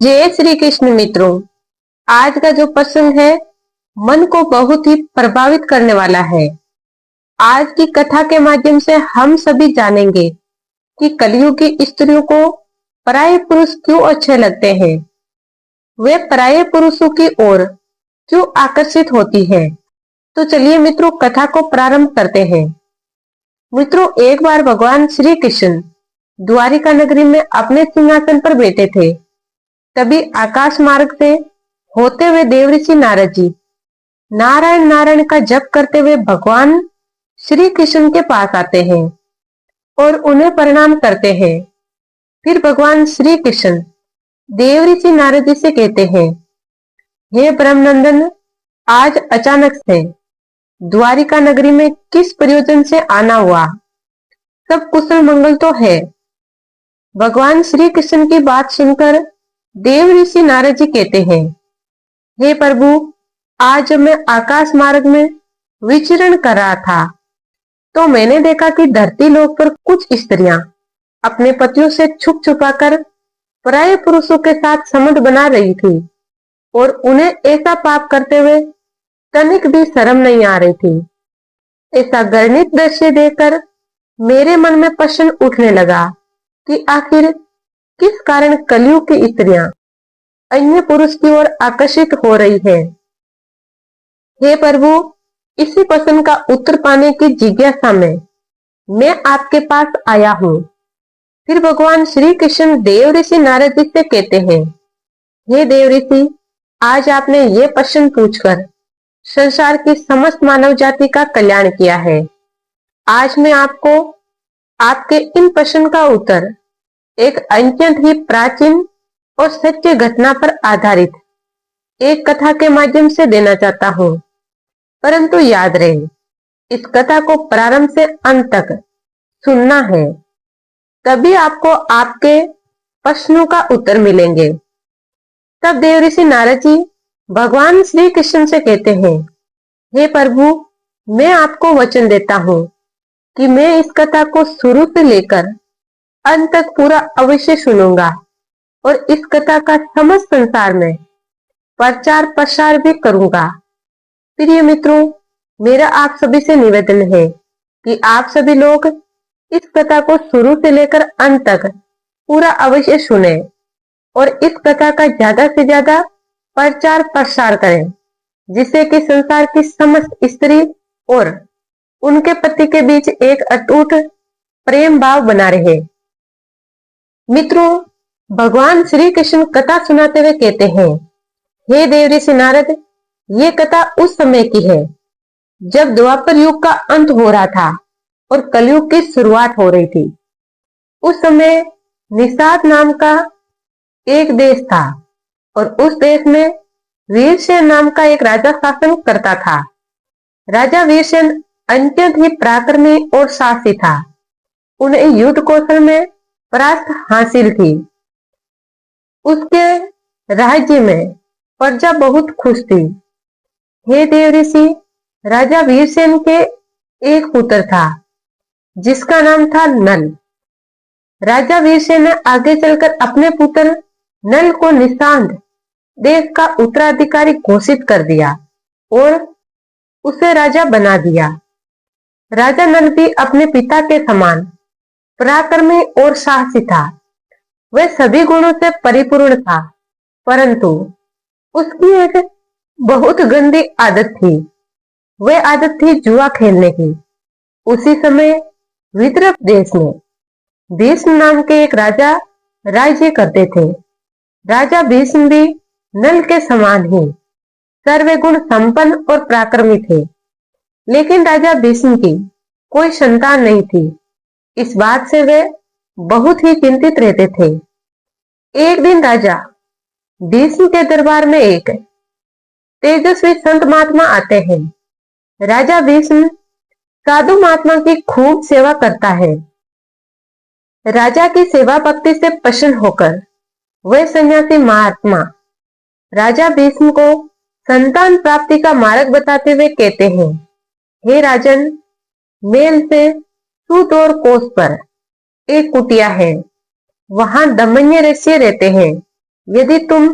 जय श्री कृष्ण मित्रों। आज का जो प्रसंग है मन को बहुत ही प्रभावित करने वाला है। आज की कथा के माध्यम से हम सभी जानेंगे कि कलयुग की स्त्रियों को पराये पुरुष क्यों अच्छे लगते हैं, वे पराये पुरुषों की ओर क्यों आकर्षित होती है। तो चलिए मित्रों, कथा को प्रारंभ करते हैं। मित्रों, एक बार भगवान श्री कृष्ण द्वारिका नगरी में अपने सिंहासन पर बैठे थे। तभी आकाश मार्ग से होते हुए देवऋषि नारद जी नारायण नारायण का जप करते हुए भगवान श्री कृष्ण के पास आते हैं और उन्हें प्रणाम करते हैं। फिर भगवान श्री कृष्ण देवऋषि नारद जी से कहते हैं, हे ब्रह्मनंदन, आज अचानक से द्वारिका नगरी में किस प्रयोजन से आना हुआ? सब कुशल मंगल तो है? भगवान श्री कृष्ण की बात सुनकर देवऋषि नारद जी कहते हैं, हे प्रभु, आज जब मैं आकाश मार्ग में विचरण कर रहा था तो मैंने देखा कि धरती लोक पर कुछ स्त्रियां अपने पतियों से छुप छुपाकर पराये पुरुषों के साथ संबंध बना रही थी और उन्हें ऐसा पाप करते हुए तनिक भी शर्म नहीं आ रही थी। ऐसा घृणित दृश्य देखकर मेरे मन में प्रश्न उठने लगा कि आखिर किस कारण कलयुग की स्त्रियां अन्य पुरुष की ओर आकर्षित हो रही है। हे प्रभु, इसी प्रश्न का उत्तर पाने की जिज्ञासा में मैं आपके पास आया हूँ। फिर भगवान श्री कृष्ण देवऋषि नारद जी से कहते हैं, हे देवऋषि, आज आपने ये प्रश्न पूछकर संसार की समस्त मानव जाति का कल्याण किया है। आज मैं आपको आपके इन प्रश्न का उत्तर एक अत्यंत ही प्राचीन और सच्ची घटना पर आधारित एक कथा के माध्यम से देना चाहता हूँ। परंतु याद रहे, इस कथा को प्रारंभ से अंत तक सुनना है, तभी आपको आपके प्रश्नों का उत्तर मिलेंगे। तब देवऋषि नारद जी भगवान श्री कृष्ण से कहते हैं, हे प्रभु, मैं आपको वचन देता हूँ कि मैं इस कथा को शुरू से लेकर अंत तक पूरा अवश्य सुनूंगा और इस कथा का समस्त संसार में प्रचार प्रसार भी करूंगा। प्रिय मित्रों, मेरा आप सभी से निवेदन है कि आप सभी लोग इस कथा को शुरू से लेकर अंत तक पूरा अवश्य सुने और इस कथा का ज्यादा से ज्यादा प्रचार प्रसार करें, जिससे कि संसार की समस्त स्त्री और उनके पति के बीच एक अटूट प्रेम भाव बना रहे। मित्रों, भगवान श्री कृष्ण कथा सुनाते हुए कहते हैं, हे देवऋषि नारद, ये कथा उस समय की है जब द्वापर युग का अंत हो रहा था और कलयुग की शुरुआत हो रही थी। उस समय निषाद नाम का एक देश था और उस देश में वीरसेन नाम का एक राजा शासन करता था। राजा वीरसेन अत्यंत ही पराक्रमी और साहसी था। उन्हें युद्ध कौशल में परास्त हासिल थी। उसके राज्य में प्रजा बहुत खुश थी। हे देवऋषि, राजा वीरसेन के एक पुत्र था जिसका नाम था नल। राजा वीरसेन ने आगे चलकर अपने पुत्र नल को निषाद देश का उत्तराधिकारी घोषित कर दिया और उसे राजा बना दिया। राजा नल भी अपने पिता के समान पराक्रमी और साहसी था। वह सभी गुणों से परिपूर्ण था, परंतु उसकी एक बहुत गंदी आदत थी। वह आदत थी जुआ खेलने की। उसी समय विदर्भ देश में भीष्म नाम के एक राजा राज्य करते थे। राजा भीष्म भी नल के समान ही सर्वगुण संपन्न और पराक्रमी थे, लेकिन राजा भीष्म की कोई संतान नहीं थी। इस बात से वे बहुत ही चिंतित रहते थे। एक दिन राजा भीष्म के दरबार में एक तेजस्वी संत महात्मा आते हैं। राजा भीष्म साधु महात्मा की खूब सेवा करता है। राजा की सेवा भक्ति से प्रसन्न होकर वह सन्यासी महात्मा राजा भीष्म को संतान प्राप्ति का मार्ग बताते हुए कहते हैं, हे राजन, मेल से सुदूर कोस पर एक कुटिया है। वहां दमन्य ऋषि रहते हैं। यदि तुम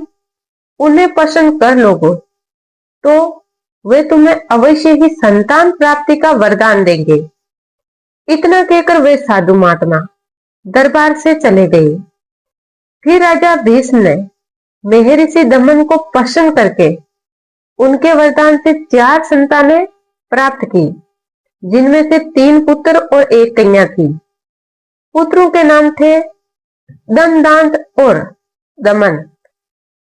उन्हें पसंद कर लोगे तो वे तुम्हें अवश्य ही संतान प्राप्ति का वरदान देंगे। इतना कहकर वे साधु महात्मा दरबार से चले गए। फिर राजा भीष्म ने महर्षि दमन को पसंद करके उनके वरदान से 4 संतानें प्राप्त की, जिनमें से 3 पुत्र और 1 कन्या थी। पुत्रों के नाम थे दमदांत और दमन।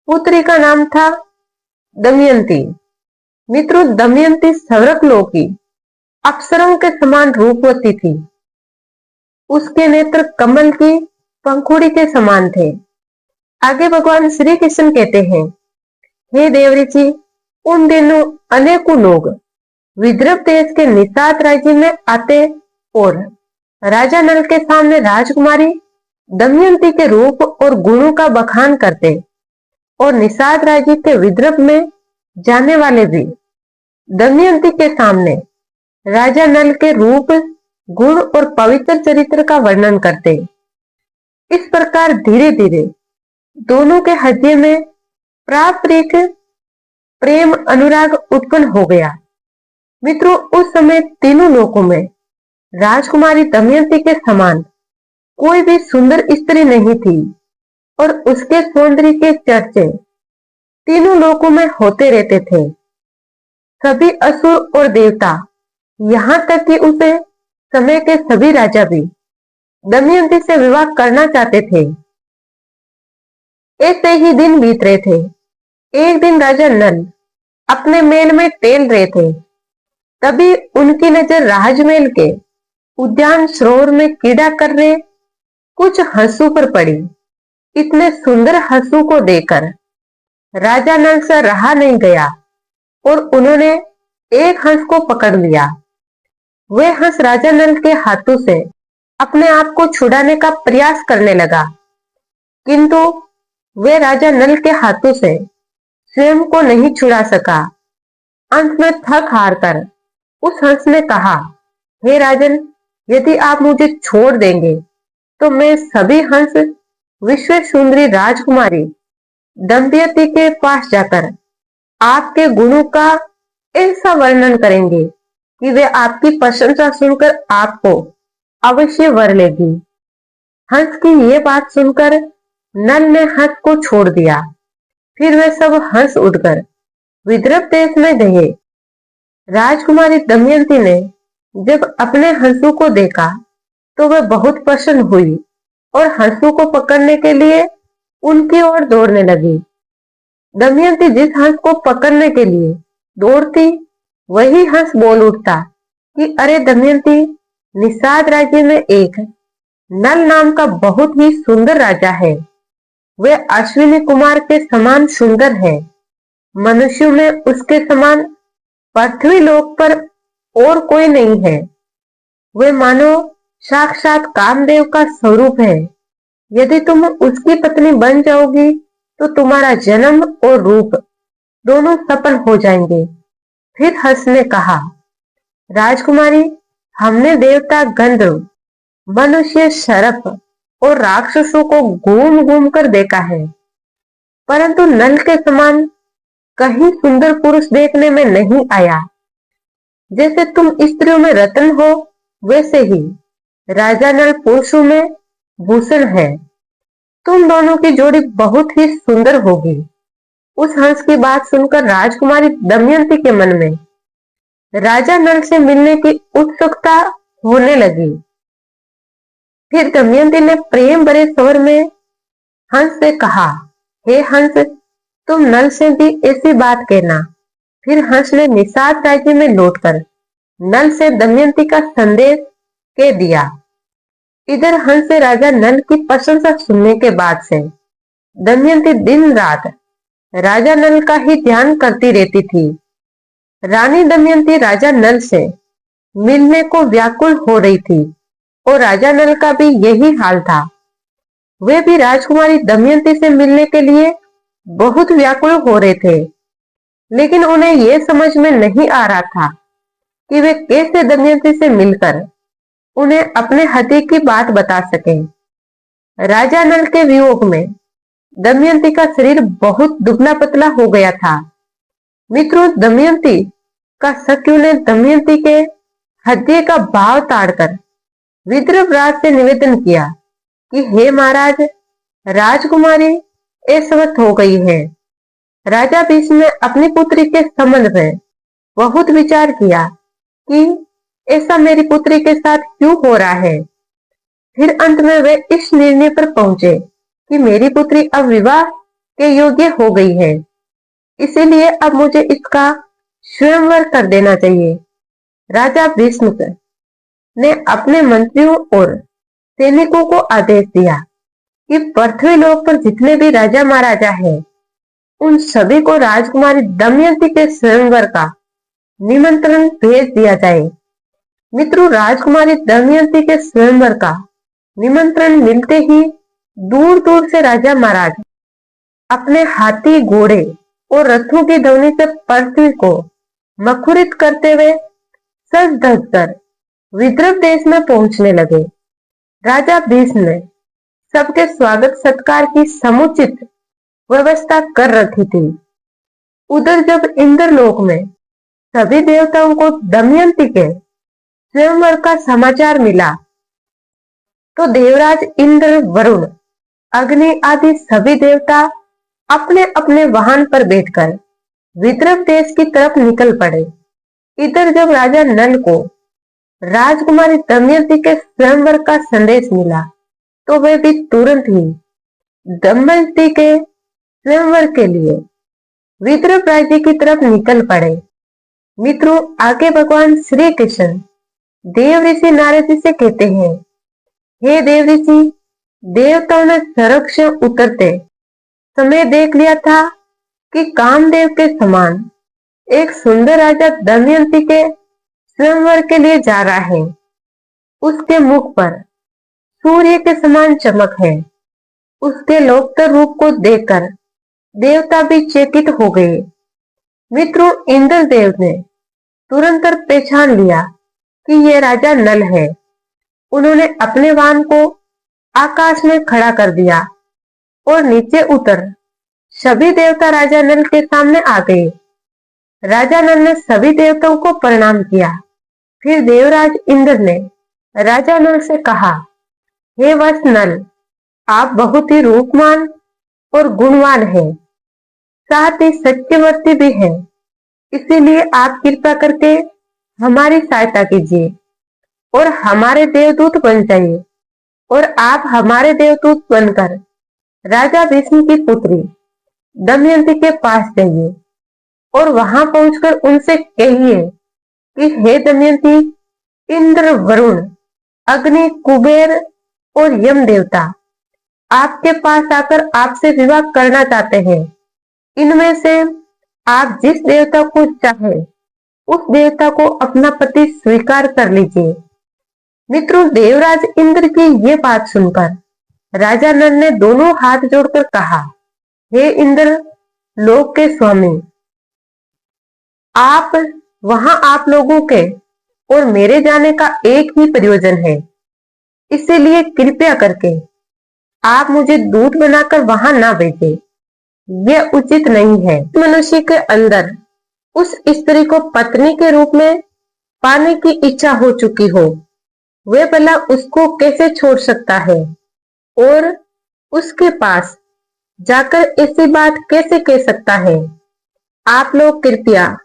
पुत्री का नाम था दमयंती। मित्रों, दमयंती स्वर्गलोक की अप्सराओं के समान रूपवती थी। उसके नेत्र कमल की पंखुड़ी के समान थे। आगे भगवान श्री कृष्ण कहते हैं, हे देवऋषि, उन दिनों अनेकों लोग विदर्भ देश के निषाद राज्य में आते और राजा नल के सामने राजकुमारी दमयंती के रूप और गुणों का बखान करते और निषाद राज्य के विदर्भ में जाने वाले भी दमयंती के सामने राजा नल के रूप, गुण और पवित्र चरित्र का वर्णन करते। इस प्रकार धीरे धीरे दोनों के हृदय में पारस्परिक प्रेम अनुराग उत्पन्न हो गया। मित्रों, उस समय तीनों लोकों में राजकुमारी दमयंती के समान कोई भी सुंदर स्त्री नहीं थी और उसके सौंदर्य के चर्चे तीनों लोकों में होते रहते थे। सभी असुर और देवता, यहाँ तक कि उसे समय के सभी राजा भी दमयंती से विवाह करना चाहते थे। ऐसे ही दिन बीत रहे थे। एक दिन राजा नल अपने महल में टहल रहे थे। तभी उनकी नजर राजमहल के उद्यान सरोवर में क्रीड़ा कर रहे कुछ हंसों पर पड़ी। इतने सुंदर हंसों को देखकर राजा नल से रहा नहीं गया और उन्होंने एक हंस को पकड़ लिया। वे हंस राजा नल के हाथों से अपने आप को छुड़ाने का प्रयास करने लगा, किंतु वे राजा नल के हाथों से स्वयं को नहीं छुड़ा सका। अंत में थक हार कर उस हंस ने कहा, हे राजन, यदि आप मुझे छोड़ देंगे तो मैं सभी हंस विश्व सुंदरी राजकुमारी दमयंती के पास जाकर आपके गुणों का ऐसा वर्णन करेंगे कि वे आपकी प्रशंसा सुनकर आपको अवश्य वर लेगी। हंस की ये बात सुनकर नल ने हंस को छोड़ दिया। फिर वे सब हंस उड़कर विदर्भ देश में गए। राजकुमारी दमयंती ने जब अपने हंसों को देखा तो वह बहुत प्रसन्न हुई और हंसों को पकड़ने के लिए उनकी ओर दौड़ने लगी। दमयंती जिस हंस को पकड़ने के लिए दौड़ती, वही हंस बोल उठता कि अरे दमयंती, निषाद राज्य में एक नल नाम का बहुत ही सुंदर राजा है। वे अश्विनी कुमार के समान सुंदर है। मनुष्यों में उसके समान पृथ्वी लोक पर और कोई नहीं है। वे मानो साक्षात कामदेव का स्वरूप है। यदि तुम उसकी पत्नी बन जाओगी तो तुम्हारा जन्म और रूप दोनों सफल हो जाएंगे। फिर हंस ने कहा, राजकुमारी, हमने देवता, गंधर्व, मनुष्य, सर्प और राक्षसों को घूम घूम कर देखा है, परंतु नल के समान कहीं सुंदर पुरुष देखने में नहीं आया। जैसे तुम स्त्रियों में रत्न हो, वैसे ही राजा नल पुरुषों में भूषण है। तुम दोनों की जोड़ी बहुत ही सुंदर होगी। उस हंस की बात सुनकर राजकुमारी दमयंती के मन में राजा नल से मिलने की उत्सुकता होने लगी। फिर दमयंती ने प्रेम भरे स्वर में हंस से कहा, हे हंस, तुम नल से भी ऐसी बात कहना। फिर हंस ने निषाद राज्य में लौटकर नल से दमयंती का संदेश कह दिया। इधर हंस से राजा नल की प्रशंसा सुनने के बाद से दमयंती दिन रात राजा नल का ही ध्यान करती रहती थी। रानी दमयंती राजा नल से मिलने को व्याकुल हो रही थी और राजा नल का भी यही हाल था। वे भी राजकुमारी दमयंती से मिलने के लिए बहुत व्याकुल हो रहे थे, लेकिन उन्हें यह समझ में नहीं आ रहा था कि वे कैसे दमयंती से मिलकर उन्हें अपने हृदय की बात बता सकें। राजा नल के वियोग में दमयंती का शरीर बहुत दुबला पतला हो गया था। मित्रों, दमयंती का सख्यु ने दमयंती के हृदय का भाव ताड़कर विद्रभराज से निवेदन किया कि हे महाराज, राजकुमारी ऐश्वर्य हो गई है। राजा भीष्म ने अपनी पुत्री के संबंध में बहुत विचार किया कि ऐसा मेरी पुत्री के साथ क्यों हो रहा है। फिर अंत में वे इस निर्णय पर पहुंचे कि मेरी पुत्री अब विवाह के योग्य हो गई है, इसीलिए अब मुझे इसका स्वयंवर कर देना चाहिए। राजा भीष्म ने अपने मंत्रियों और सैनिकों को आदेश दिया कि पृथ्वी लोक पर जितने भी राजा महाराजा हैं, उन सभी को राजकुमारी दमयंती के स्वयंवर का निमंत्रण भेज दिया जाए। मित्रों, राजकुमारी दमयंती के स्वयंवर का निमंत्रण मिलते ही दूर दूर से राजा महाराज अपने हाथी, घोड़े और रथों की ध्वनि से पृथ्वी को मखुरित करते हुए सज धज कर विदर्भ देश में पहुंचने लगे। राजा भीष्म ने सबके स्वागत सत्कार की समुचित व्यवस्था कर रखी थी। उधर जब इंद्रलोक में सभी देवताओं को दमयंती के स्वयंवर का समाचार मिला, तो देवराज इंद्र, वरुण, अग्नि आदि सभी देवता अपने अपने वाहन पर बैठकर विदर्भ देश की तरफ निकल पड़े। इधर जब राजा नल को राजकुमारी दमयंती के स्वयंवर का संदेश मिला, तो वे भी तुरंत ही दमयंती के स्वयंवर के लिए विदर्भ राज्य की तरफ निकल पड़े। मित्रों, आगे भगवान श्री कृष्ण देव ऋषि नारद जी से कहते हैं, हे देव ऋषि, देवताओं ने स्वर्ग से उतरते समय देख लिया था कि कामदेव के समान एक सुंदर राजा दमयंती के स्वयंवर के लिए जा रहा है। उसके मुख पर सूर्य के समान चमक है। उसके लोकतर रूप को देखकर देवता भी चकित हो गए। मित्रों, इंद्रदेव ने तुरंत पहचान लिया कि यह राजा नल है। उन्होंने अपने वाहन को आकाश में खड़ा कर दिया और नीचे उतर सभी देवता राजा नल के सामने आ गए। राजा नल ने सभी देवताओं को प्रणाम किया। फिर देवराज इंद्र ने राजा नल से कहा, हे वत्स नल, आप बहुत ही रूपवान और गुणवान हैं, साथ ही सत्यवर्ती भी हैं। इसीलिए आप कृपा करके हमारी सहायता कीजिए और हमारे देवदूत बन जाइए, और आप हमारे देवदूत बनकर राजा भीष्म की पुत्री दमयंती के पास जाइए और वहां पहुंचकर उनसे कहिए कि हे दमयंती, इंद्र, वरुण, अग्नि, कुबेर और यम देवता आपके पास आकर आपसे विवाह करना चाहते हैं। इनमें से आप जिस देवता को चाहे उस देवता को अपना पति स्वीकार कर लीजिए। मित्रों, देवराज इंद्र की ये बात सुनकर राजा नल ने दोनों हाथ जोड़कर कहा, हे इंद्र, लोक के स्वामी, आप वहां आप लोगों के और मेरे जाने का एक ही प्रयोजन है, इसीलिए कृपया करके आप मुझे दूत बनाकर वहां ना भेजें। यह उचित नहीं है। मनुष्य के अंदर उस स्त्री को पत्नी के रूप में पाने की इच्छा हो चुकी हो, वे भला उसको कैसे छोड़ सकता है और उसके पास जाकर ऐसी बात कैसे कह सकता है। आप लोग कृपया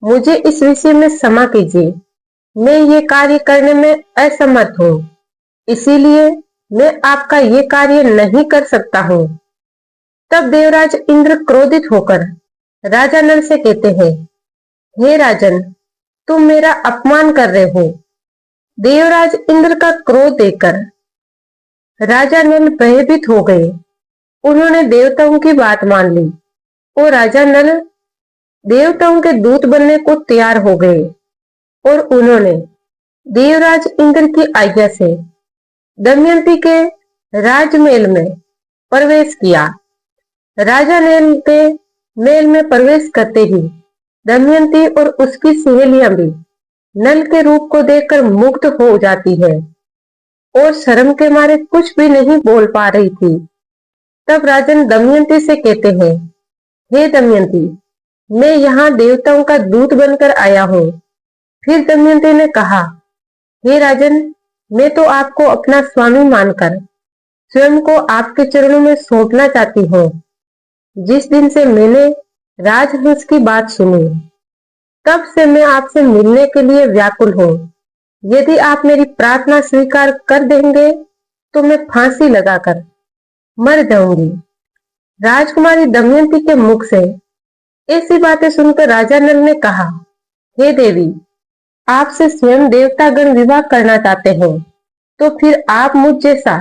मुझे इस विषय में क्षमा कीजिए। मैं ये कार्य करने में असमर्थ हूँ, इसीलिए मैं आपका ये कार्य नहीं कर सकता हूँ। तब देवराज इंद्र क्रोधित होकर राजा नल से कहते हैं, हे राजन, तुम मेरा अपमान कर रहे हो। देवराज इंद्र का क्रोध देखकर राजा नल भयभीत हो गए। उन्होंने देवताओं की बात मान ली और राजा नल देवताओं के दूत बनने को तैयार हो गए और उन्होंने देवराज इंद्र की आज्ञा से दमयंती के राजमहल में प्रवेश किया। राजा नल के महल में प्रवेश करते ही दमयंती और उसकी सहेलियां भी नल के रूप को देखकर मुग्ध हो जाती है और शर्म के मारे कुछ भी नहीं बोल पा रही थी। तब राजन दमयंती से कहते हैं, हे दमयंती, मैं यहाँ देवताओं का दूत बनकर आया हूँ। फिर दमयंती ने कहा, हे राजन, मैं तो आपको अपना स्वामी मानकर स्वयं को आपके चरणों में सौंपना चाहती हूँ। जिस दिन से मैंने राजहंस की बात सुनी, तब से मैं आपसे मिलने के लिए व्याकुल हूँ। यदि आप मेरी प्रार्थना स्वीकार कर देंगे तो मैं फांसी लगाकर मर जाऊंगी। राजकुमारी दमयंती के मुख से ऐसी बातें सुनकर राजा नल ने कहा, हे देवी, आपसे स्वयं देवतागण विवाह करना चाहते हैं, तो फिर आप मुझ जैसा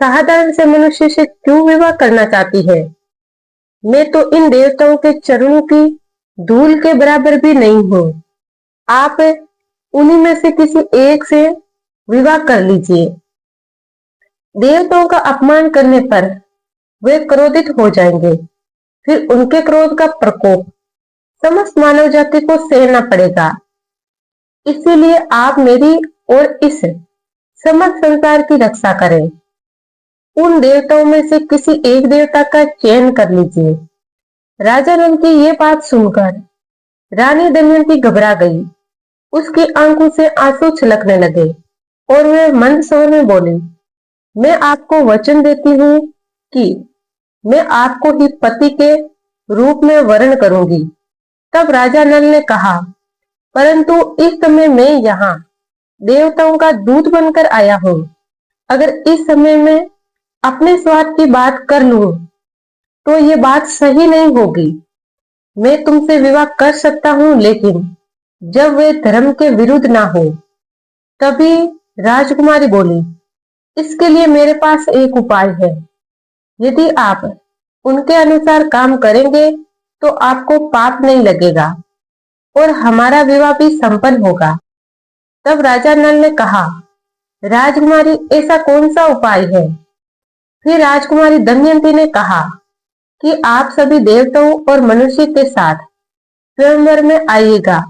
साधारण से मनुष्य से क्यों विवाह करना चाहती है? मैं तो इन देवताओं के चरणों की धूल के बराबर भी नहीं हूँ। आप उन्हीं में से किसी एक से विवाह कर लीजिए। देवताओं का अपमान करने पर वे क्रोधित हो जाएंगे। फिर उनके क्रोध का प्रकोप समस्त मानव जाति को सहना पड़ेगा। इसीलिए आप मेरी और इस समस्त संसार की रक्षा करें। उन देवताओं में से किसी एक देवता का चयन कर लीजिए। राजा नल की ये बात सुनकर रानी दमयंती घबरा गई। उसकी आंखों से आंसू छलकने लगे और वह मंद स्वर में बोली, मैं आपको वचन देती हूँ कि मैं आपको ही पति के रूप में वर्ण करूंगी। तब राजा नल ने कहा, परंतु इस समय मैं यहाँ देवताओं का दूत बनकर आया हूँ। अगर इस समय में अपने स्वार्थ की बात कर लूं तो ये बात सही नहीं होगी। मैं तुमसे विवाह कर सकता हूँ, लेकिन जब वे धर्म के विरुद्ध ना हो। तभी राजकुमारी बोली, इसके लिए मेरे पास एक उपाय है। यदि आप उनके अनुसार काम करेंगे तो आपको पाप नहीं लगेगा और हमारा विवाह भी संपन्न होगा। तब राजा नल ने कहा, राजकुमारी, ऐसा कौन सा उपाय है? फिर राजकुमारी दमयंती ने कहा कि आप सभी देवताओं और मनुष्य के साथ स्वयंवर में आइएगा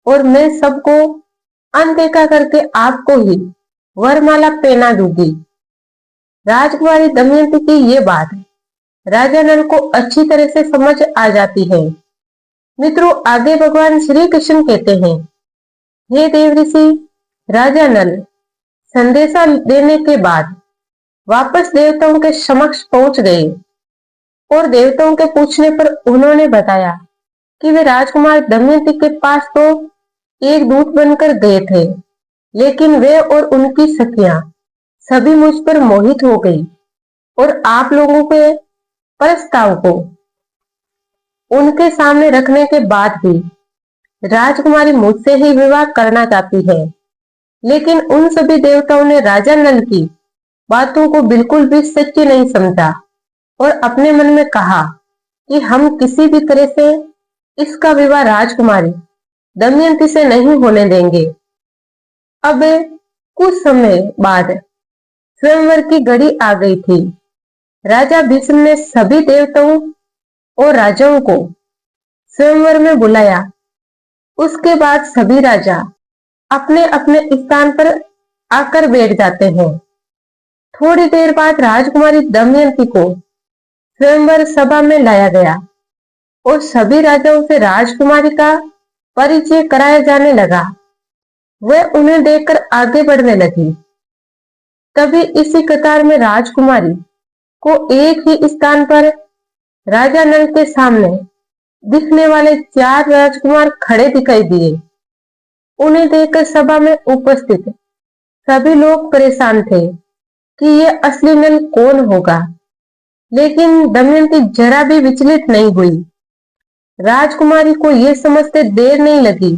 और मैं सबको अनदेखा करके आपको ही वरमाला पहना दूंगी। राजकुमारी दमयंती की ये बात राजा नल को अच्छी तरह से समझ आ जाती है। मित्रों, आगे भगवान श्री कृष्ण कहते हैं, हे देव ऋषि राजा नल संदेशा देने के बाद वापस देवताओं के समक्ष पहुंच गए और देवताओं के पूछने पर उन्होंने बताया कि वे राजकुमार दमयंती के पास तो एक दूत बनकर गए थे, लेकिन वे और उनकी सखियां सभी मुझ पर मोहित हो गई और आप लोगों के प्रस्ताव को उनके सामने रखने के बाद भी राजकुमारी मुझसे ही विवाह करना चाहती है। लेकिन उन सभी देवताओं ने राजा नल की बातों को बिल्कुल भी सच्ची नहीं समझा और अपने मन में कहा कि हम किसी भी तरह से इसका विवाह राजकुमारी दमयंती से नहीं होने देंगे। अब कुछ समय बाद स्वयंवर की घड़ी आ गई थी। राजा भीष्म ने सभी देवताओं और राजाओं को स्वयंवर में बुलाया। उसके बाद सभी राजा अपने अपने स्थान पर आकर बैठ जाते हैं। थोड़ी देर बाद राजकुमारी दमयंती को स्वयंवर सभा में लाया गया और सभी राजाओं से राजकुमारी का परिचय कराया जाने लगा। वह उन्हें देखकर आगे बढ़ने लगी। तभी इसी कतार में राजकुमारी को एक ही स्थान पर राजा नल के सामने दिखने वाले 4 राजकुमार खड़े दिखाई दिए। उन्हें देखकर सभा में उपस्थित सभी लोग परेशान थे कि ये असली नल कौन होगा, लेकिन दमयंती जरा भी विचलित नहीं हुई। राजकुमारी को यह समझते देर नहीं लगी।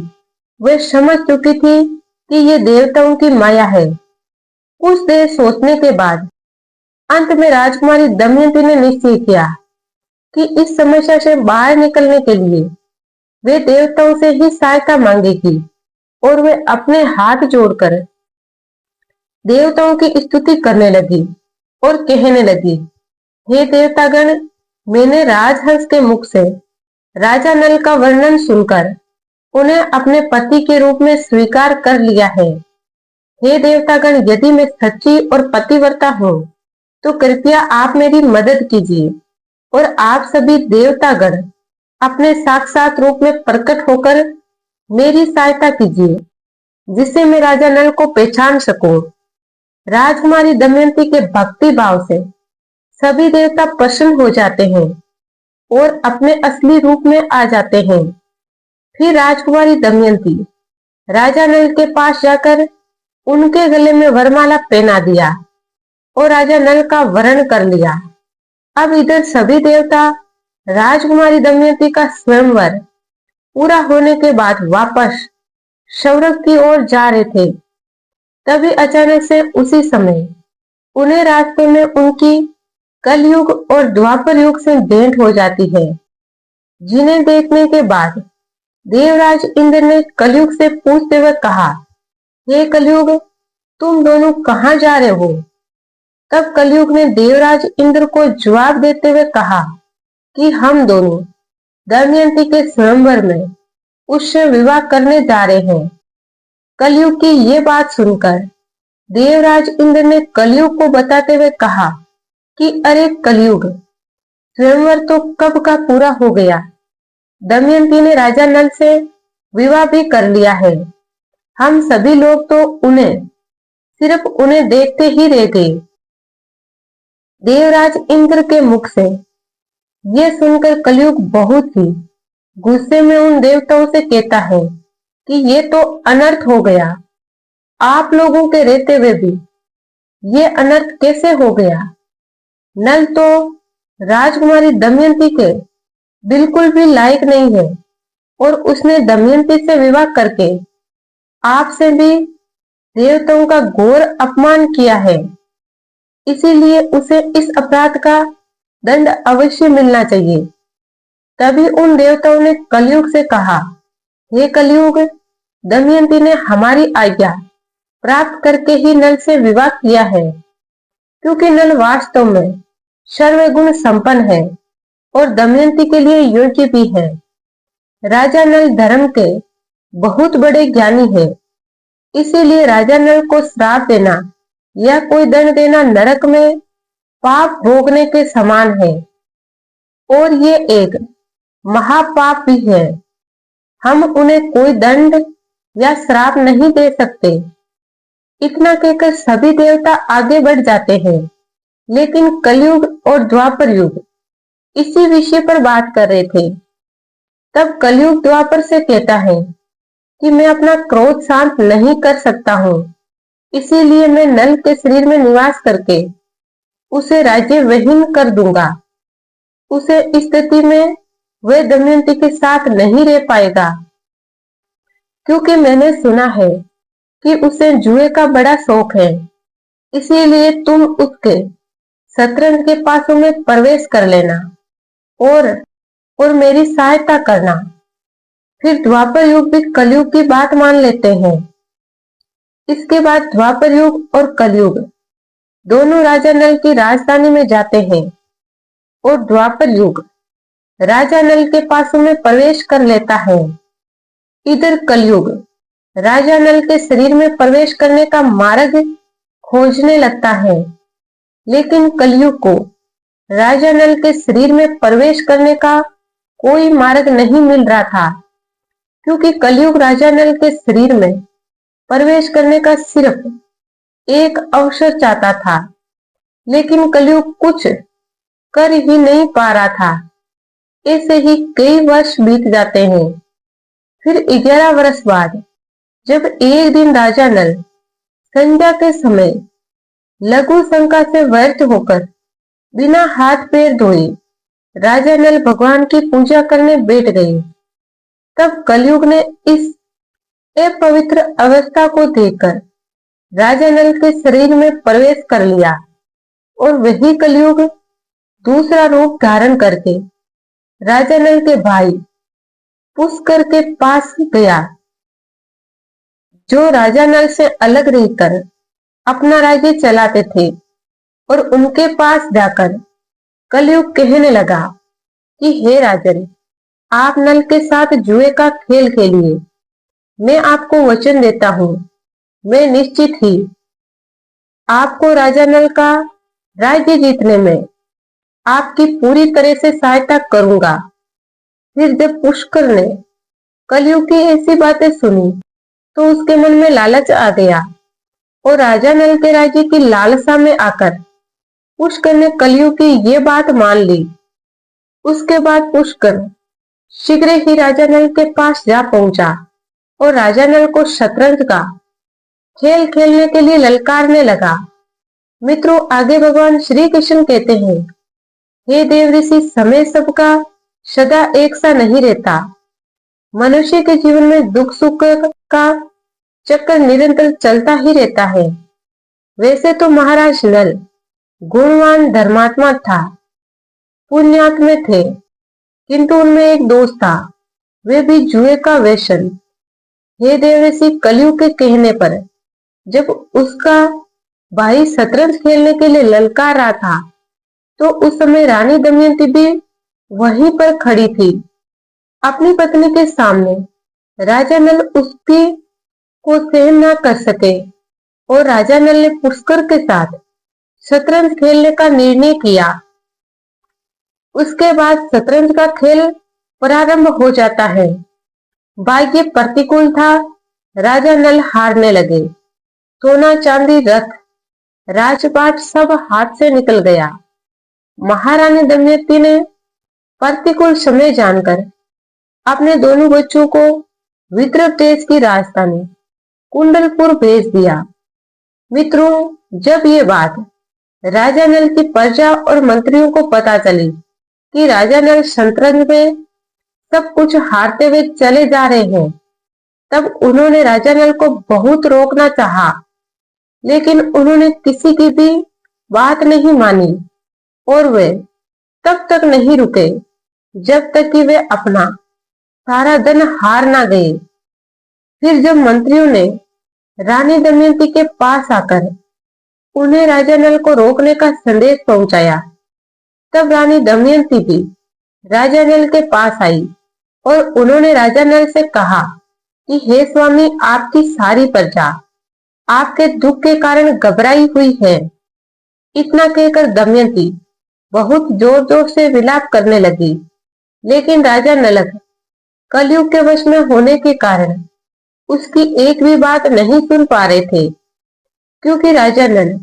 वह समझ चुकी थी कि ये देवताओं की माया है। कुछ देर सोचने के बाद अंत में राजकुमारी दमयंती ने निश्चय किया कि इस समस्या से बाहर निकलने के लिए वे देवताओं से ही सहायता मांगेगी और वे अपने हाथ जोड़कर देवताओं की स्तुति करने लगी और कहने लगी, हे देवतागण, मैंने राजहंस के मुख से राजा नल का वर्णन सुनकर उन्हें अपने पति के रूप में स्वीकार कर लिया है। हे देवतागण, यदि मैं सच्ची और पतिव्रता हूँ तो कृपया आप मेरी मदद कीजिए और आप सभी देवतागण अपने साक्षात रूप में प्रकट होकर मेरी सहायता कीजिए, जिससे मैं राजा नल को पहचान सकूं। राजकुमारी दमयंती के भक्ति भाव से सभी देवता प्रसन्न हो जाते हैं और अपने असली रूप में आ जाते हैं। फिर राजकुमारी दमयंती राजा नल के पास जाकर उनके गले में वरमाला पहना दिया और राजा नल का वरण कर लिया। अब इधर सभी देवता राजकुमारी दमयंती का स्वयंवर पूरा होने के बाद वापस स्वर्ग की ओर जा रहे थे। तभी अचानक से उसी समय उन्हें रास्ते में उनकी कलयुग और द्वापर युग से भेंट हो जाती है, जिन्हें देखने के बाद देवराज इंद्र ने कलयुग से पूछते हुए कहा, हे कलयुग, तुम दोनों कहाँ जा रहे हो? तब कलयुग ने देवराज इंद्र को जवाब देते हुए कहा कि हम दोनों दमयंती के स्वयंवर में उससे विवाह करने जा रहे हैं। कलयुग की ये बात सुनकर देवराज इंद्र ने कलयुग को बताते हुए कहा कि अरे कलयुग, स्वयंवर तो कब का पूरा हो गया। दमयंती ने राजा नल से विवाह भी कर लिया है। हम सभी लोग तो सिर्फ उन्हें देखते ही रह गए। देवराज इंद्र के मुख से यह सुनकर कलयुग बहुत ही गुस्से में उन देवताओं से कहता है कि ये तो अनर्थ हो गया। आप लोगों के रहते हुए भी ये अनर्थ कैसे हो गया? नल तो राजकुमारी दमयंती के बिल्कुल भी लायक नहीं है और उसने दमयंती से विवाह करके आपसे भी देवताओं का घोर अपमान किया है। इसीलिए उसे इस अपराध का दंड अवश्य मिलना चाहिए। तभी उन देवताओं ने कलयुग से कहा, हे कलयुग, दमयंती ने हमारी आज्ञा प्राप्त करके ही नल से विवाह किया है, क्योंकि नल वास्तव में सर्वगुण संपन्न है और दमयंती के लिए योग्य भी है। राजा नल धर्म के बहुत बड़े ज्ञानी है, इसीलिए राजा नल को श्राप देना या कोई दंड देना नरक में पाप भोगने के समान है और ये एक महापाप भी है। हम उन्हें कोई दंड या श्राप नहीं दे सकते। इतना कहकर सभी देवता आगे बढ़ जाते हैं, लेकिन कलयुग और द्वापर युग इसी विषय पर बात कर रहे थे। तब कलयुग द्वापर से कहता है कि मैं अपना क्रोध शांत नहीं कर सकता हूँ, इसीलिए मैं नल के शरीर में निवास करके उसे राज्य विहीन कर दूंगा। उसे इस स्थिति में वह दमयंती के साथ नहीं रह पाएगा, क्योंकि मैंने सुना है कि उसे जुए का बड़ा शौक है। इसीलिए तुम उसके शतरंज के पासों में प्रवेश कर लेना और मेरी सहायता करना। फिर द्वापर युग भी कलयुग की बात मान लेते हैं। इसके बाद द्वापर युग और कलयुग दोनों राजा नल की राजधानी में जाते हैं और द्वापर युग राजा नल के पासों में प्रवेश कर लेता है। इधर कलयुग राजा नल के शरीर में प्रवेश करने का मार्ग खोजने लगता है, लेकिन कलयुग को राजा नल के शरीर में प्रवेश करने का कोई मार्ग नहीं मिल रहा था, क्योंकि कलयुग राजा नल के शरीर में प्रवेश करने का सिर्फ एक अवसर चाहता था, लेकिन कलयुग कुछ कर ही नहीं पा रहा था। ऐसे ही कई वर्ष बीत जाते हैं। फिर 11 वर्ष बाद जब एक दिन राजा नल संध्या के समय लघु शंका से व्यर्थ होकर बिना हाथ पैर धोए राजा नल भगवान की पूजा करने बैठ गए, तब कलयुग ने इस अपवित्र अवस्था को देखकर राजा नल के शरीर में प्रवेश कर लिया और वही कलयुग दूसरा रूप धारण करके राजा नल के भाई पुष्कर के पास गया, जो राजा नल से अलग रहकर अपना राज्य चलाते थे, और उनके पास जाकर कलयुग कहने लगा कि हे राजन, आप नल के साथ जुए का खेल खेलिए। मैं आपको वचन देता हूँ, मैं निश्चित ही आपको राजा नल का राज्य जीतने में आपकी पूरी तरह से सहायता करूंगा। फिर जब पुष्कर ने कलयुग की ऐसी बातें सुनी तो उसके मन में लालच आ गया और राजा नल के राज्य की लालसा में आकर पुष्कर ने कलयुग की ये बात मान ली। उसके बाद पुष्कर शीघ्र ही राजा नल के पास जा पहुंचा और राजा नल को शतरंज का खेल खेलने के लिए ललकारने लगा। मित्रों, आगे भगवान श्री कृष्ण कहते हैं, हे देव ऋषि, समय सबका सदा एक सा नहीं रहता। मनुष्य के जीवन में दुख सुख का चक्कर निरंतर चलता ही रहता है। वैसे तो महाराज नल गुणवान धर्मात्मा था, पुण्यात्मा थे, किंतु उनमें एक दोष था, वे भी जुए का व्यसन। हे देवऋषि, कलयुग के कहने पर जब उसका भाई शतरंज खेलने के लिए ललकार रहा था तो उस समय रानी दमयंती भी वहीं पर खड़ी थी अपनी पत्नी के सामने। राजा नल उसकी को सहन न कर सके और राजा नल ने पुष्कर के साथ शतरंज खेलने का निर्णय किया। उसके बाद शतरंज का खेल प्रारंभ हो जाता है। भाग्य प्रतिकूल था, राजा नल हारने लगे। सोना चांदी रथ राजपाट सब हाथ से निकल गया। महारानी दमयंती ने प्रतिकूल समय जानकर अपने दोनों बच्चों को विदर्भ देश की राजधानी कुंडलपुर भेज दिया। मित्रों, जब ये बात राजा नल की प्रजा और मंत्रियों को पता चली कि राजा नल शतरंज में सब कुछ हारते हुए चले जा रहे हैं, तब उन्होंने राजा नल को बहुत रोकना चाहा, लेकिन उन्होंने किसी की भी बात नहीं मानी और वे तब तक नहीं रुके जब तक कि वे अपना सारा धन हार ना गए। फिर जब मंत्रियों ने रानी दमयंती के पास आकर उन्हें राजा नल को रोकने का संदेश पहुंचाया, तब रानी दमयंती भी राजा नल के पास आई और उन्होंने राजा नल से कहा कि हे स्वामी, आपकी सारी प्रजा आपके दुख के कारण घबराई हुई है। इतना कहकर दमयंती बहुत जोर जोर से विलाप करने लगी, लेकिन राजा नल कलयुग के वश में होने के कारण उसकी एक भी बात नहीं सुन पा रहे थे, क्योंकि राजा नल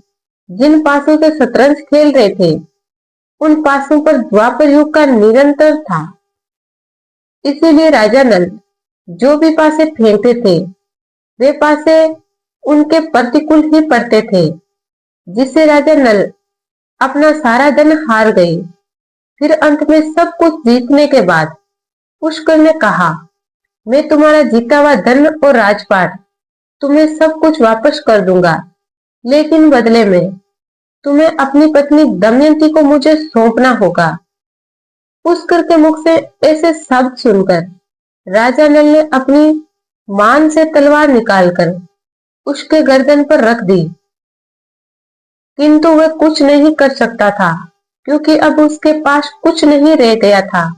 जिन पासों से शतरंज खेल रहे थे उन पासों पर द्वापर युग का निरंतर था। इसीलिए राजा नल जो भी पासे फेंकते थे वे पासे उनके प्रतिकूल ही पड़ते थे, जिससे राजा नल अपना सारा धन हार गए। फिर अंत में सब कुछ जीतने के बाद पुष्कर ने कहा, मैं तुम्हारा जीता हुआ धन और राजपाट तुम्हें सब कुछ वापस कर दूंगा, लेकिन बदले में तुम्हें अपनी पत्नी दमयंती को मुझे सौंपना होगा। पुष्कर के मुख से ऐसे शब्द सुनकर राजा नल ने अपनी मान से तलवार निकालकर उसके गर्दन पर रख दी, किंतु वह कुछ नहीं कर सकता था, क्योंकि अब उसके पास कुछ नहीं रह गया था।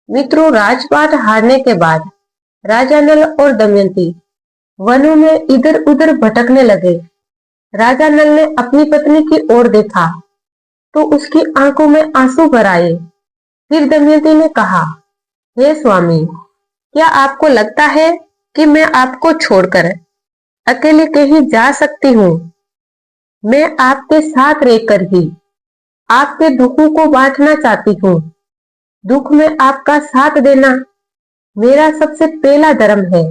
मित्रों, राजपाट हारने के बाद राजा नल और दमयंती वनों में इधर उधर भटकने लगे। राजा नल ने अपनी पत्नी की ओर देखा तो उसकी आंखों में आंसू भर आए। फिर दमयंती ने कहा, हे स्वामी, क्या आपको लगता है कि मैं आपको छोड़कर अकेले कहीं जा सकती हूँ? मैं आपके साथ रहकर ही आपके दुखों को बांटना चाहती हूँ। दुख में आपका साथ देना मेरा सबसे पहला धर्म है।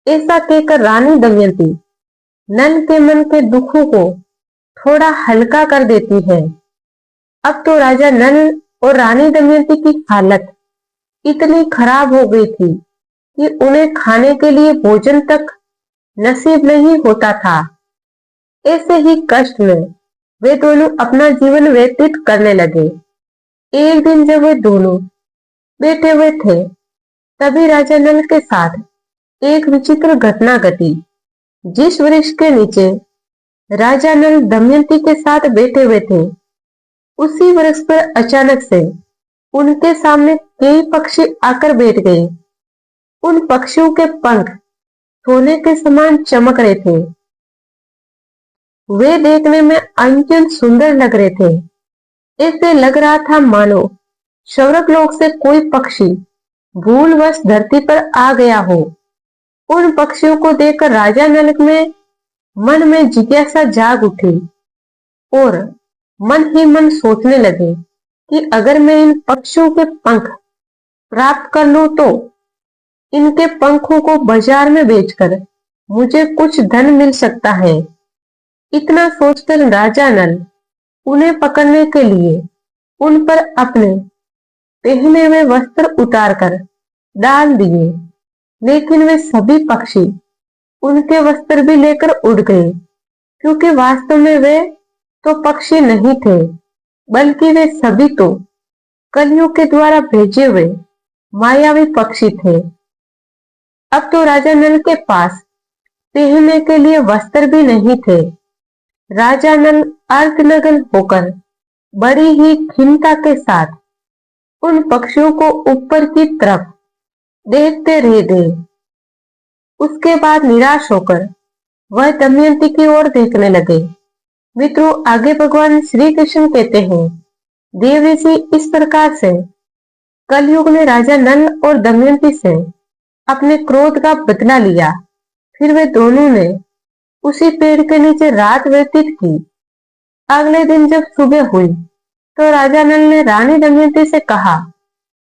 ऐसा कहकर रानी दमयंती नल के मन के दुखों को थोड़ा हल्का कर देती है। अब तो राजा नल और रानी दमयंती की हालत इतनी खराब हो गई थी कि उन्हें खाने के लिए भोजन तक नसीब नहीं होता था। ऐसे ही कष्ट में वे दोनों अपना जीवन व्यतीत करने लगे। एक दिन जब वे दोनों बैठे हुए थे, तभी राजा नल के साथ एक विचित्र घटना घटी। जिस वृक्ष के नीचे राजा नल दमयंती के साथ बैठे हुए थे, उसी वृक्ष पर अचानक से उनके सामने कई पक्षी आकर बैठ गए। उन पक्षियों के पंख सोने के समान चमक रहे थे। वे देखने में अत्यंत सुंदर लग रहे थे। ऐसे लग रहा था मानो स्वर्गलोक से कोई पक्षी भूलवश धरती पर आ गया हो। उन पक्षियों को देखकर राजा नल में मन में जिज्ञासा जाग उठी और मन ही मन सोचने लगे कि अगर मैं इन पक्षियों के पंख प्राप्त कर लूं तो इनके पंखों को बाजार में बेचकर मुझे कुछ धन मिल सकता है। इतना सोचकर राजा नल उन्हें पकड़ने के लिए उन पर अपने पहने हुए वस्त्र उतारकर डाल दिए, लेकिन वे सभी पक्षी उनके वस्त्र भी लेकर उड़ गए, क्योंकि वास्तव में वे तो पक्षी नहीं थे, बल्कि वे सभी तो कलियों के द्वारा भेजे हुए मायावी पक्षी थे। अब तो राजा नल के पास पहनने के लिए वस्त्र भी नहीं थे। राजा नल अर्धनग्न होकर बड़ी ही खिन्नता के साथ उन पक्षियों को ऊपर की तरफ देखते रह गए। उसके बाद निराश होकर वह दमयंती की ओर देखने लगे। मित्रों, आगे भगवान श्री कृष्ण कहते हैं, देव ऋषि इस प्रकार से कलयुग ने राजा नल और दमयंती से अपने क्रोध का बदला लिया। फिर वे दोनों ने उसी पेड़ के नीचे रात व्यतीत की। अगले दिन जब सुबह हुई तो राजा नल ने रानी दमयंती से कहा,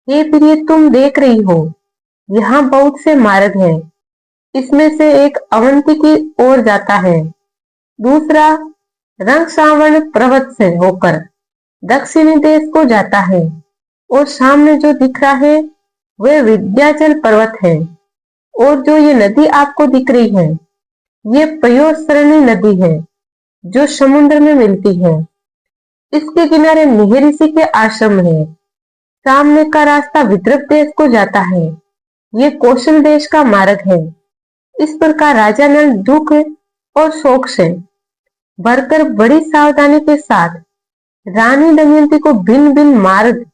हे प्रिय, तुम देख रही हो यहाँ बहुत से मार्ग हैं। इसमें से एक अवंती की ओर जाता है, दूसरा रंगसावर्ण पर्वत से होकर दक्षिणी देश को जाता है, और सामने जो दिख रहा है वह विंध्याचल पर्वत है। और जो ये नदी आपको दिख रही है, ये पयोसरणी नदी है जो समुद्र में मिलती है। इसके किनारे मिहिर ऋषि के आश्रम है। सामने का रास्ता विदर्भ देश को जाता है, ये कौशल देश का मार्ग है। इस प्रकार राजा नल दुख और शोक से भरकर बड़ी सावधानी के साथ रानी दमयंती को भिन्न भिन्न मार्ग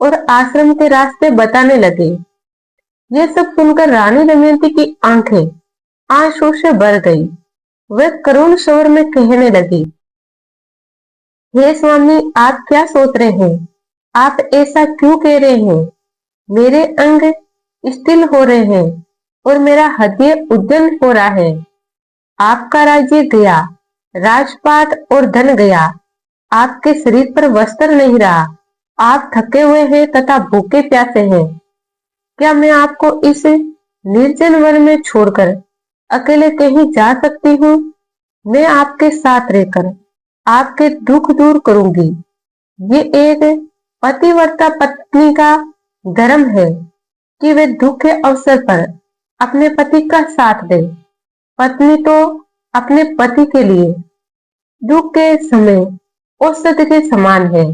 और आश्रम के रास्ते बताने लगे। ये सब सुनकर रानी दमयंती की आंखें आंसू से भर गई। वह करुण स्वर में कहने लगी, हे स्वामी, आप क्या सोच रहे हैं? आप ऐसा क्यों कह रहे हैं? मेरे अंग स्थिर हो रहे हैं और मेरा हृदय उद्दंड हो रहा है। आपका राज्य गया, राजपाट और धन गया, आपके शरीर पर वस्त्र नहीं रहा, आप थके हुए हैं तथा भूखे प्यासे हैं। क्या मैं आपको इस निर्जन वन में छोड़कर अकेले कहीं जा सकती हूँ? मैं आपके साथ रहकर आपके दुख दूर करूंगी। ये एक पतिव्रता पत्नी का धर्म है कि वे दुख के अवसर पर अपने पति का साथ दे। पत्नी तो अपने पति के लिए दुख के समय औषधि के समान है।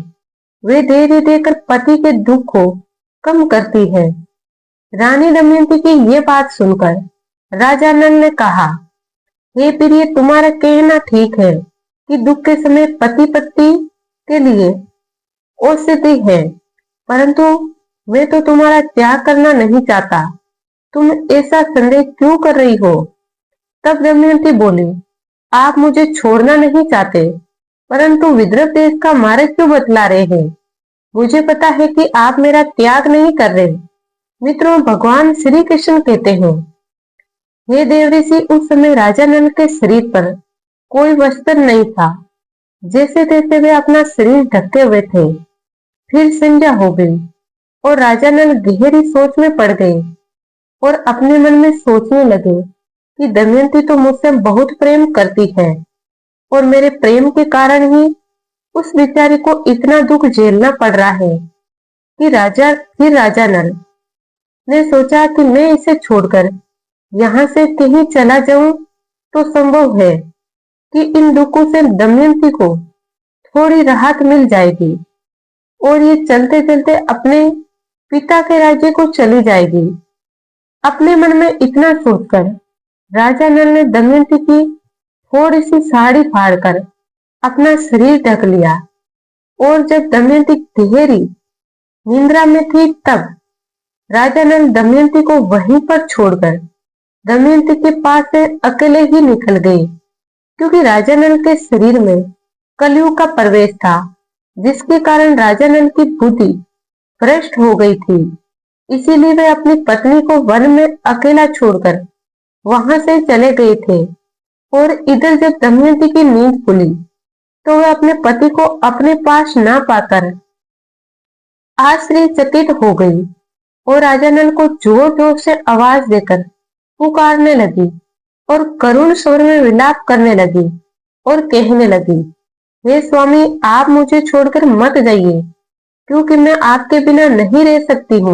वे धैर्य देकर पति के दुख को कम करती है। रानी दमयंती की ये बात सुनकर राजा नल ने कहा, हे प्रिय, तुम्हारा कहना ठीक है कि दुख के समय पति पत्नी के लिए औषधि है, परंतु मैं तो तुम्हारा त्याग करना नहीं चाहता। तुम ऐसा संदेह क्यों कर रही हो? तब दमयंती बोली, आप मुझे छोड़ना नहीं चाहते, परंतु विदर्भ देश का मार्ग क्यों बतला रहे हैं? मुझे पता है कि आप मेरा त्याग नहीं कर रहे। मित्रों, भगवान श्री कृष्ण कहते हैं, हे देव ऋषि, उस समय राजा नल के शरीर पर कोई वस्त्र नहीं था। जैसे तैसे वे अपना शरीर ढके हुए थे। फिर संध्या हो गई और राजा नल गहरी सोच में पड़ गए और अपने मन में सोचने लगे कि दमयंती तो मुझसे बहुत प्रेम करती है और मेरे प्रेम के कारण ही उस बेचारी को इतना दुख झेलना पड़ रहा है। फिर राजा नल ने सोचा कि मैं इसे छोड़कर यहाँ से कहीं चला जाऊं तो संभव है कि इन दुखों से दमयंती को थोड़ी राहत मिल जाएगी और ये चलते चलते अपने पिता के राज्य को चली जाएगी। अपने मन में इतना सोचकर राजा नल ने दमयंती की थोड़ी सी साड़ी फाड़कर अपना शरीर ढक लिया, और जब दमयंती गहरी निंद्रा में थी तब राजा नल दमयंती को वहीं पर छोड़कर दमयंती के पास से अकेले ही निकल गए, क्योंकि राजा नल के शरीर में कलयुग का प्रवेश था, जिसके कारण राजा नल की बुद्धि भ्रष्ट हो गई थी। इसीलिए वे अपनी पत्नी को वन में अकेला छोड़कर वहां से चले गए थे। और इधर जब दमयंती की नींद खुली तो वह अपने पति को अपने पास ना पाकर आश्चर्यचकित हो गई और राजा नल को जोर जोर से आवाज देकर पुकारने लगी और करुण स्वर में विलाप करने लगी और कहने लगी, हे स्वामी, आप मुझे छोड़कर मत जाइए, क्योंकि मैं आपके बिना नहीं रह सकती हूँ।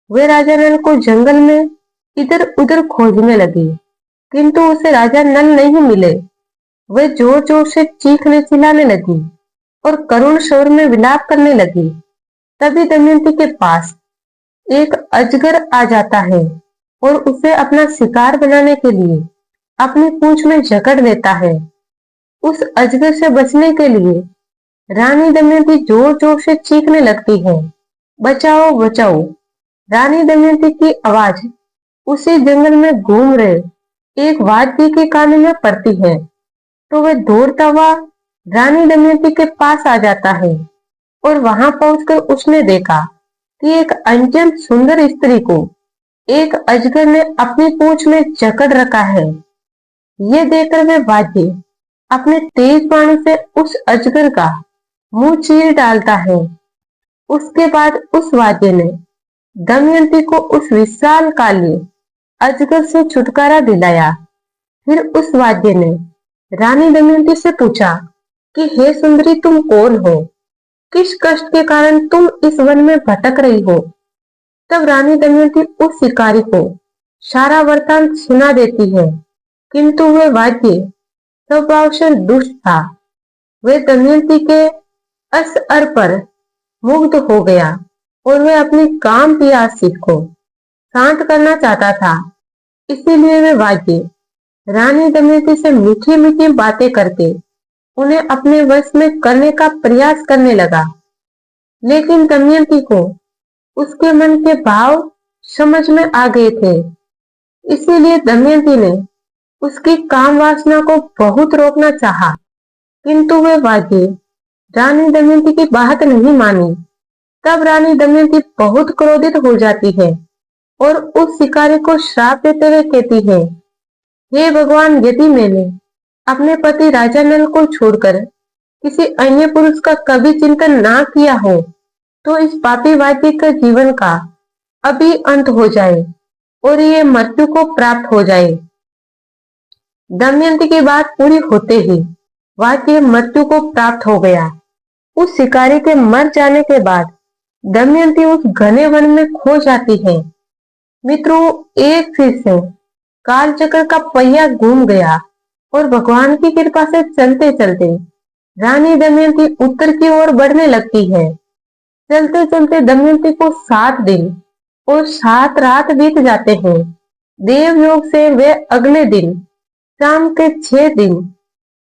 वे राजा नल को जंगल में इधर उधर खोजने लगी, किंतु उसे राजा नल नहीं मिले। वह जोर जोर से चीखने चिल्लाने लगी और करुण स्वर में विलाप करने लगी। तभी दमयंती के पास एक अजगर आ जाता है और उसे अपना शिकार बनाने के लिए अपनी पूंछ में जकड़ देता है। उस अजगर से बचने के लिए रानी दमयंती जोर जोर से चीखने लगती है, बचाओ बचाओ। रानी दमयंती की आवाज उसी जंगल में घूम रहे एक वाद्य के कान में पड़ती है, तो वह दौड़ता हुआ रानी दमयंती के पास आ जाता है और वहां पहुंचकर उसने देखा कि एक अत्यंत सुंदर स्त्री को एक अजगर ने अपनी पूंछ में जकड़ रखा है। ये देखकर वह वाद्य अपने तेज बाण से उस अजगर का मुंह चीर डालता है। उसके बाद उस वाद्य ने दमयंती को उस विशाल काले अजगर से छुटकारा दिलाया। फिर उस वाद्य ने रानी दमयंती से पूछा कि हे सुंदरी, तुम कौन हो? किस कष्ट के कारण तुम इस वन में भटक रही हो? तब रानी दमयंती उस शिकारी को सारा वृतांत सुना देती है, किंतु वह वाद्य स्वभाव से दुष्ट था। वह दमयंती के असर पर मुग्ध हो गया और वह अपनी काम पियासी को शांत करना चाहता था। इसीलिए वह वाद्य रानी दमयंती से मीठी मीठी बातें करके उन्हें अपने वश में करने का प्रयास करने लगा। लेकिन दमयंती को उसके मन के भाव समझ में आ गए थे। इसीलिए दमयंती ने उसकी काम वासना को बहुत रोकना चाहा, किंतु वह वाद्य रानी दमयंती की बात नहीं मानी। तब रानी दमयंती बहुत क्रोधित हो जाती है और उस शिकारी को श्राप देते हुए कहती है, हे भगवान, यदि मैंने अपने पति राजा नल को छोड़कर किसी अन्य पुरुष का कभी चिंतन ना किया हो, तो इस पापी वाद्य का जीवन का अभी अंत हो जाए और ये मृत्यु को प्राप्त हो जाए। दमयंती की बात पूरी होते ही वाद्य मृत्यु को प्राप्त हो गया। उस शिकारी के मर जाने के बाद दमयंती उस घने वन में खो जाती है। मित्रों, एक फिर से काल चक्र का पहिया घूम गया और भगवान की कृपा से चलते चलते रानी दमयंती उत्तर की ओर बढ़ने लगती है। चलते चलते दमयंती को 7 दिन और 7 रात बीत जाते हैं। देवयोग से वे अगले दिन शाम के 6 दिन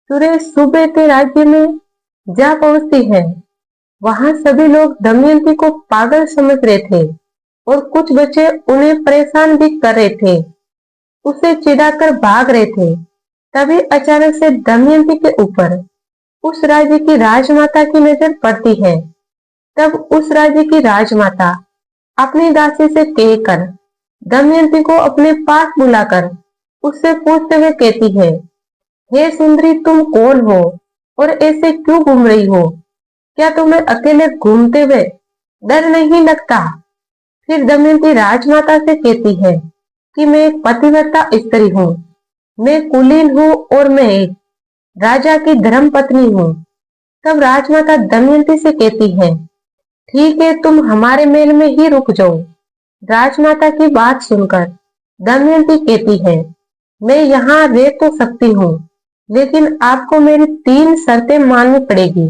सूर्य सुबह के राज्य में जा पहुंचती है। वहां सभी लोग दमयंती को पागल समझ रहे थे और कुछ बच्चे उन्हें परेशान भी कर रहे थे, उसे चिढ़ाकर भाग रहे थे। तभी अचानक से दमयंती के ऊपर उस राज्य की राजमाता की नजर पड़ती है। तब उस राज्य की राजमाता अपनी दासी से कहकर दमयंती को अपने पास बुलाकर उससे पूछते हुए कहती है, हे सुंदरी, तुम कौन हो और ऐसे क्यों घूम रही हो? क्या तुम्हें अकेले घूमते हुए डर नहीं लगता? फिर दमयंती राजमाता से कहती है कि मैं एक पतिव्रता स्त्री हूँ, मैं कुलीन हूँ और मैं एक राजा की धर्म पत्नी हूँ। तब राजमाता दमयंती से कहती है, ठीक है, तुम हमारे महल में ही रुक जाओ। राजमाता की बात सुनकर दमयंती कहती है, मैं यहाँ रह तो सकती हूँ, लेकिन आपको मेरी 3 शर्तें माननी पड़ेगी।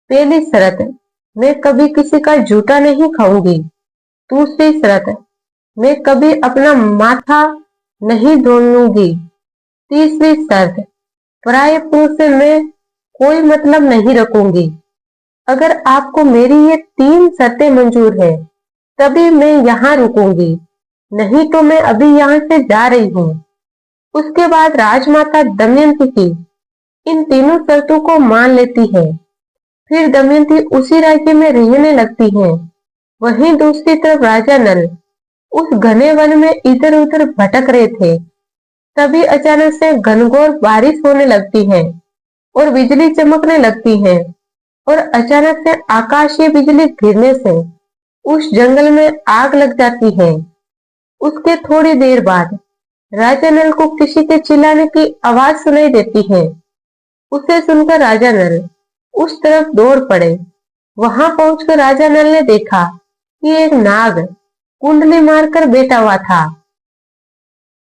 पहली शर्त, मैं कभी किसी का जूता नहीं खाऊंगी। दूसरी शर्त, मैं कभी अपना माथा नहीं धोऊंगी। तीसरी शर्त, पराये पुरुष से मैं कोई मतलब नहीं रखूंगी। अगर आपको मेरी ये 3 शर्तें मंजूर है, तभी मैं यहाँ रुकूंगी, नहीं तो मैं अभी यहाँ से जा रही हूँ। उसके बाद राजमाता दमयंती की इन तीनों शर्तों को मान लेती है। फिर दमयंती उसी राज्य में रहने लगती है। वहीं दूसरी तरफ राजा नल उस घने वन में इधर उधर भटक रहे थे। तभी अचानक से घनघोर बारिश होने लगती है और बिजली चमकने लगती है और अचानक से आकाशीय बिजली गिरने से उस जंगल में आग लग जाती है। उसके थोड़ी देर बाद राजा नल को किसी के चिल्लाने की आवाज सुनाई देती है। उसे सुनकर राजा नल उस तरफ दौड़ पड़े। वहां पहुंचकर राजा नल ने देखा कि एक नाग कुंडली मारकर बैठा हुआ था।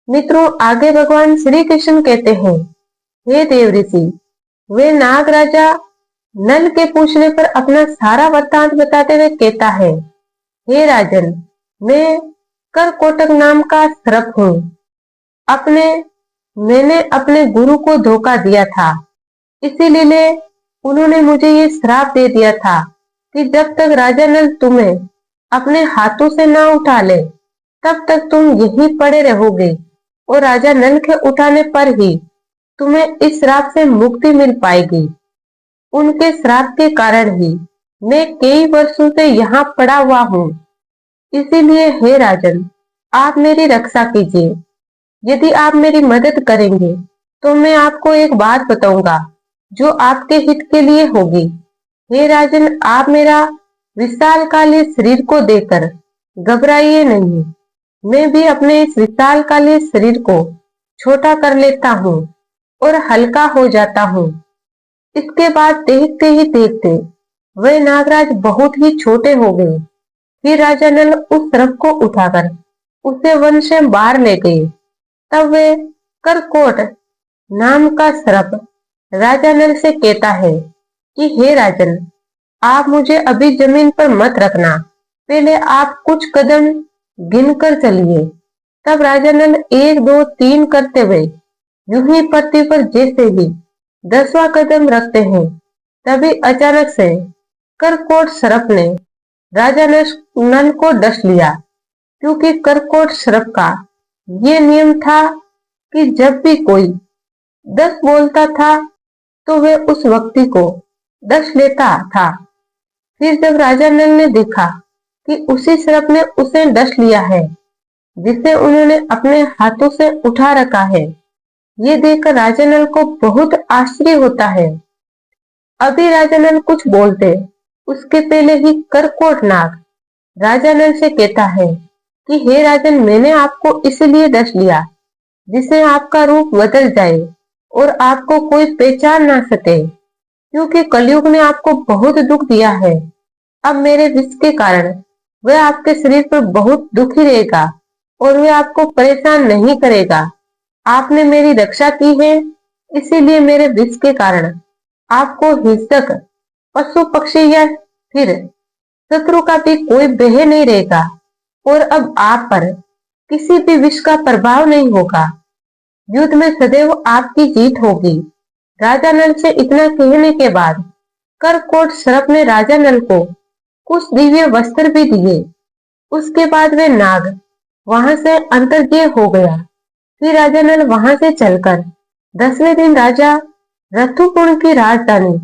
मित्रों, आगे भगवान श्री कृष्ण कहते हैं, हे देव ऋषि, वे नाग राजा नल के पूछने पर अपना सारा वृत्तांत बताते हुए कहता है, हे राजन, मैं करकोटक नाम का सर्प हूँ। मैंने अपने गुरु को धोखा दिया था, इसीलिए उन्होंने मुझे ये श्राप दे दिया था कि जब तक राजा नल तुम्हें अपने हाथों से ना उठा ले, तब तक तुम यहीं पड़े रहोगे और राजा नल के उठाने पर ही तुम्हें इस श्राप से मुक्ति मिल पाएगी। उनके श्राप के कारण ही मैं कई वर्षों से यहाँ पड़ा हुआ हूँ। इसीलिए हे राजन, आप मेरी रक्षा कीजिए। यदि आप मेरी मदद करेंगे तो मैं आपको एक बात बताऊंगा जो आपके हित के लिए होगी। हे राजन, आप मेरा विशालकाय शरीर को देखकर घबराइए नहीं। मैं भी अपने इस विशालकाय शरीर को छोटा कर लेता हूँ और हल्का हो जाता हूँ। इसके बाद देखते ही देखते वे नागराज बहुत ही छोटे हो गए। फिर राजा नल उस सर्प को उठाकर उसे वन से बाहर ले गए। तब वे करकोट नाम का सर्प राजा नल से कहता है कि हे राजन, आप मुझे अभी जमीन पर मत रखना, पहले आप कुछ कदम गिनकर चलिए। तब राजा नल 1 2 3 करते हुए यूं ही पृथ्वी पर जैसे ही 10वां कदम रखते हैं, तभी अचानक से करकोट सर्प ने राजा नल को डस लिया। क्योंकि करकोट सर्प का ये नियम था कि जब भी कोई 10 बोलता था तो वे उस व्यक्ति को डस लेता था। फिर जब राजा नल ने देखा कि उसी सर्प ने उसे डस लिया है जिसे उन्होंने अपने हाथों से उठा रखा है, ये देखकर राजा नल को बहुत आश्चर्य होता है। अभी राजा नल कुछ बोलते उसके पहले ही करकोट नाग राजा नल से कहता है कि हे राजन, मैंने आपको इसलिए डस लिया जिससे आपका रूप बदल जाए और आपको कोई पहचान ना सके, क्योंकि कलयुग ने आपको बहुत दुख दिया है। अब मेरे विष के कारण वह आपके शरीर पर बहुत दुखी रहेगा और वह आपको परेशान नहीं करेगा। आपने मेरी रक्षा की है, इसीलिए मेरे विष के कारण आपको हिंसक पशु पक्षी या फिर शत्रु का भी कोई भय नहीं रहेगा और अब आप पर किसी भी विष का प्रभाव नहीं होगा। युद्ध में सदैव आपकी जीत होगी। राजा नल से इतना कहने के बाद करकोट सर्प ने राजा नल को कुछ दिव्य वस्त्र भी दिए। उसके बाद वे नाग वहां से अंतर्ध्य हो गया। फिर राजा नल वहां से चलकर 10वें दिन राजा रथुकुंड की राजधानी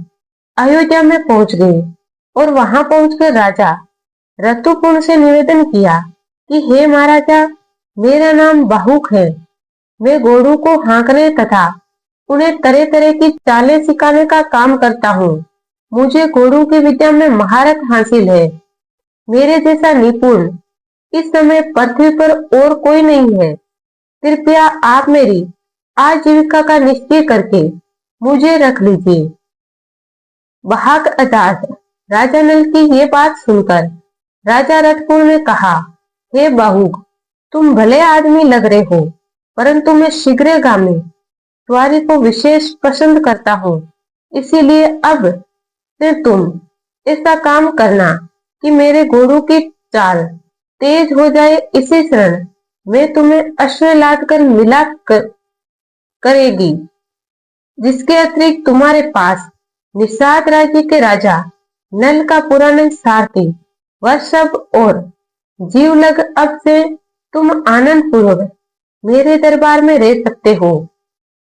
अयोध्या में पहुंच गए और वहां पहुंचकर राजा रथुकुंड से निवेदन किया कि हे महाराजा, मेरा नाम बाहुक है। मैं घोड़ों को हाँकने तथा उन्हें तरह तरह की चालें सिखाने का काम करता हूँ। मुझे घोड़ों की विद्या में महारत हासिल है। मेरे जैसा निपुण इस समय पृथ्वी पर और कोई नहीं है। कृपया आप मेरी आजीविका का निश्चय करके मुझे रख लीजिए। बहाक अजाज राजा नल की ये बात सुनकर राजा रथपुर ने कहा, हे बाहुक, तुम भले आदमी लग रहे हो, परंतु मैं शीघ्रगामी सवारी को विशेष पसंद करता हूँ। इसीलिए अब से तुम ऐसा काम करना कि मेरे घोड़ों की चाल तेज हो जाए। इसी क्षण मैं तुम्हें अश्व लाद कर करेगी। जिसके अतिरिक्त तुम्हारे पास निषाद राज्य के राजा नल का पुराना सारथी वह सब और जीवलग, अब से तुम आनंद पूर्वक मेरे दरबार में रह सकते हो।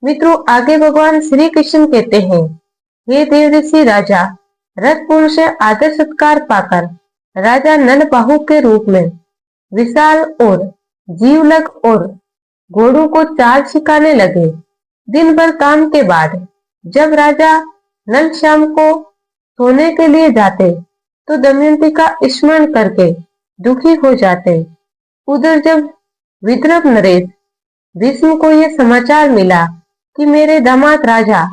मित्रों, आगे भगवान श्री कृष्ण कहते हैं, हे देवऋषि राजा, रथपुर से आदर सत्कार पाकर राजा नल बाहु के रूप में विशाल और जीवलग और घोड़ों को चाल सिखाने लगे। दिन भर काम के बाद जब राजा नल शाम को सोने के लिए जाते तो दमयंती का स्मरण करके दुखी हो जाते। उधर जब विद्रभ नरेश भीष्म को यह समाचार मिला कि मेरे दामाद राजा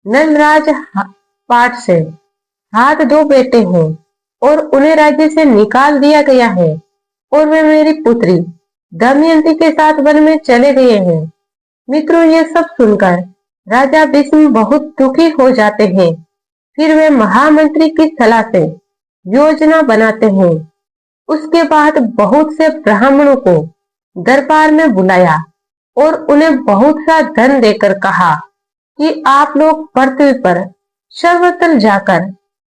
नलराज पाठ से हाथ धो बैठे हैं और उन्हें राज्य से निकाल दिया गया है और वे मेरी पुत्री दमयंती के साथ वन में चले गए हैं। मित्रों, ये सब सुनकर राजा भीष्म बहुत दुखी हो जाते हैं। फिर वे महामंत्री की सलाह से योजना बनाते हैं। उसके बाद बहुत से ब्राह्मणों को दरबार में बुलाया और उन्हें बहुत सा धन देकर कहा कि आप लोग पृथ्वी पर सर्वत्र जाकर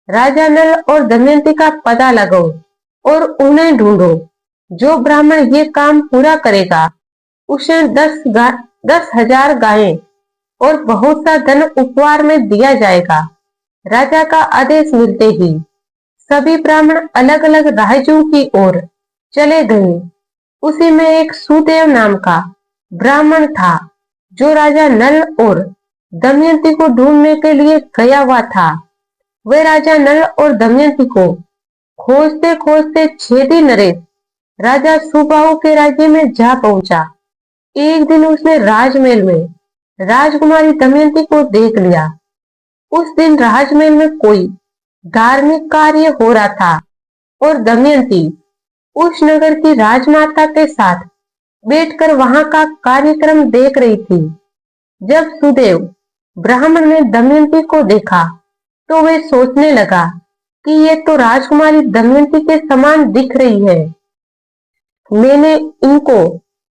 राजा नल और दमयंती का पता लगाओ और उन्हें ढूंढो। जो ब्राह्मण ये काम पूरा करेगा उसे 10,000 गायें और बहुत सा धन उपहार में दिया जाएगा। राजा का आदेश मिलते ही सभी ब्राह्मण अलग अलग राज्यों की ओर चले गए। उसी में एक सुदेव नाम का ब्राह्मण था जो राजा नल और दमयंती को ढूंढने के लिए गया हुआ था। वह राजा नल और दमयंती को खोजते खोजते छेदी नरेश राजा सुबाहु के राज्य में जा पहुंचा। एक दिन उसने राजमहल में राजकुमारी दमयंती को देख लिया। उस दिन राजमहल में कोई धार्मिक कार्य हो रहा था और दमयंती उस नगर की राजमाता के साथ बैठकर वहां का कार्यक्रम देख रही थी। जब सुदेव ब्राह्मण ने दमयंती को देखा तो वह सोचने लगा कि ये तो राजकुमारी दमयंती के समान दिख रही है। मैंने इनको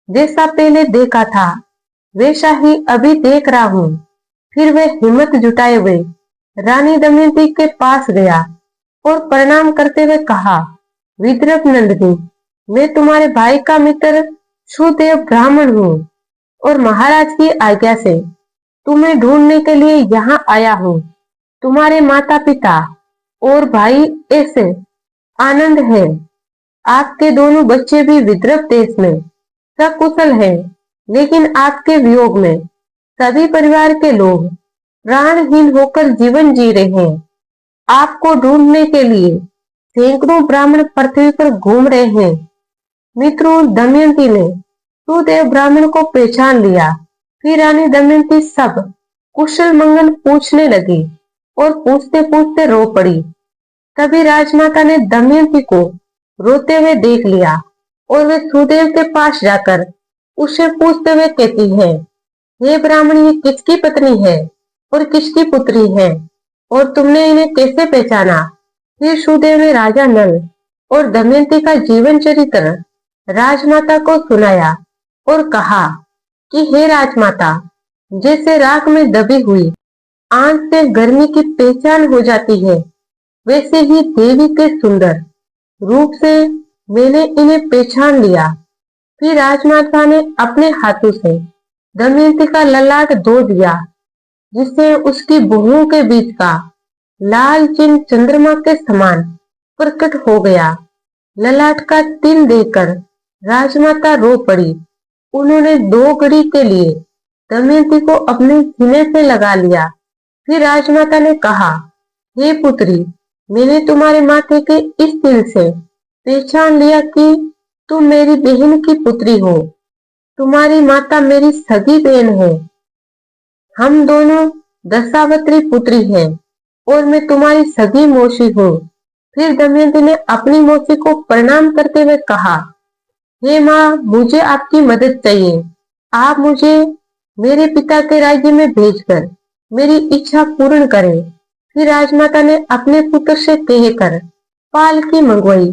जैसा पहले देखा था वैसा ही अभी देख रहा हूँ। फिर वह हिम्मत जुटाए हुए रानी दमयंती के पास गया और प्रणाम करते हुए कहा, विद्रभ नंदिनी, मैं तुम्हारे भाई का मित्र सुदेव ब्राह्मण हूँ और महाराज की आज्ञा से तुम्हें ढूंढने के लिए यहाँ आया हूँ। तुम्हारे माता पिता और भाई ऐसे आनंद है। आपके दोनों बच्चे भी विद्रभ देश में सकुशल हैं, लेकिन आपके वियोग में सभी परिवार के लोग प्राणहीन होकर जीवन जी रहे हैं। आपको ढूंढने के लिए सैकड़ों ब्राह्मण पृथ्वी पर घूम रहे हैं। मित्रों, दमयंती ने सुदेव ब्राह्मण को पहचान लिया। फिर रानी दमयंती सब कुशल मंगल पूछने लगी और पूछते पूछते रो पड़ी। तभी राजमाता ने दमयंती को रोते हुए देख लिया और वे सुदेव के पास जाकर उससे पूछते हुए कहती है, हे ब्राह्मण, ये किसकी पत्नी है और किसकी पुत्री है और तुमने इन्हें कैसे पहचाना? फिर सुदेव ने राजा नल और दमयंती का जीवन चरित्र राजमाता को सुनाया और कहा कि हे राजमाता, जैसे राख में दबी हुई आंच से गर्मी की पहचान हो जाती है, वैसे ही देवी के सुंदर रूप से मैंने इन्हें पहचान लिया। फिर राजमाता ने अपने हाथों से दमयंती का ललाट धो दिया, जिससे उसकी भुवों के बीच का लाल चिन्ह चंद्रमा के समान प्रकट हो गया। ललाट का तिल देखकर राजमाता रो पड़ी। उन्होंने 2 घड़ी के लिए दमयंती को अपने सीने से लगा लिया। फिर राजमाता ने कहा, हे पुत्री, मैंने तुम्हारे माथे के इस तिल से पहचान लिया कि तुम मेरी बहन की पुत्री हो। तुम्हारी माता मेरी सगी बहन है। हम दोनों दशावत्री पुत्री हैं और मैं तुम्हारी सगी मौसी हूँ। फिर दमयंती ने अपनी मौसी को प्रणाम करते हुए कहा, हे माँ, मुझे आपकी मदद चाहिए। आप मुझे मेरे पिता के राज्य में भेजकर मेरी इच्छा पूर्ण करें। फिर राजमाता ने अपने पुत्र से कहकर पालकी मंगवाई,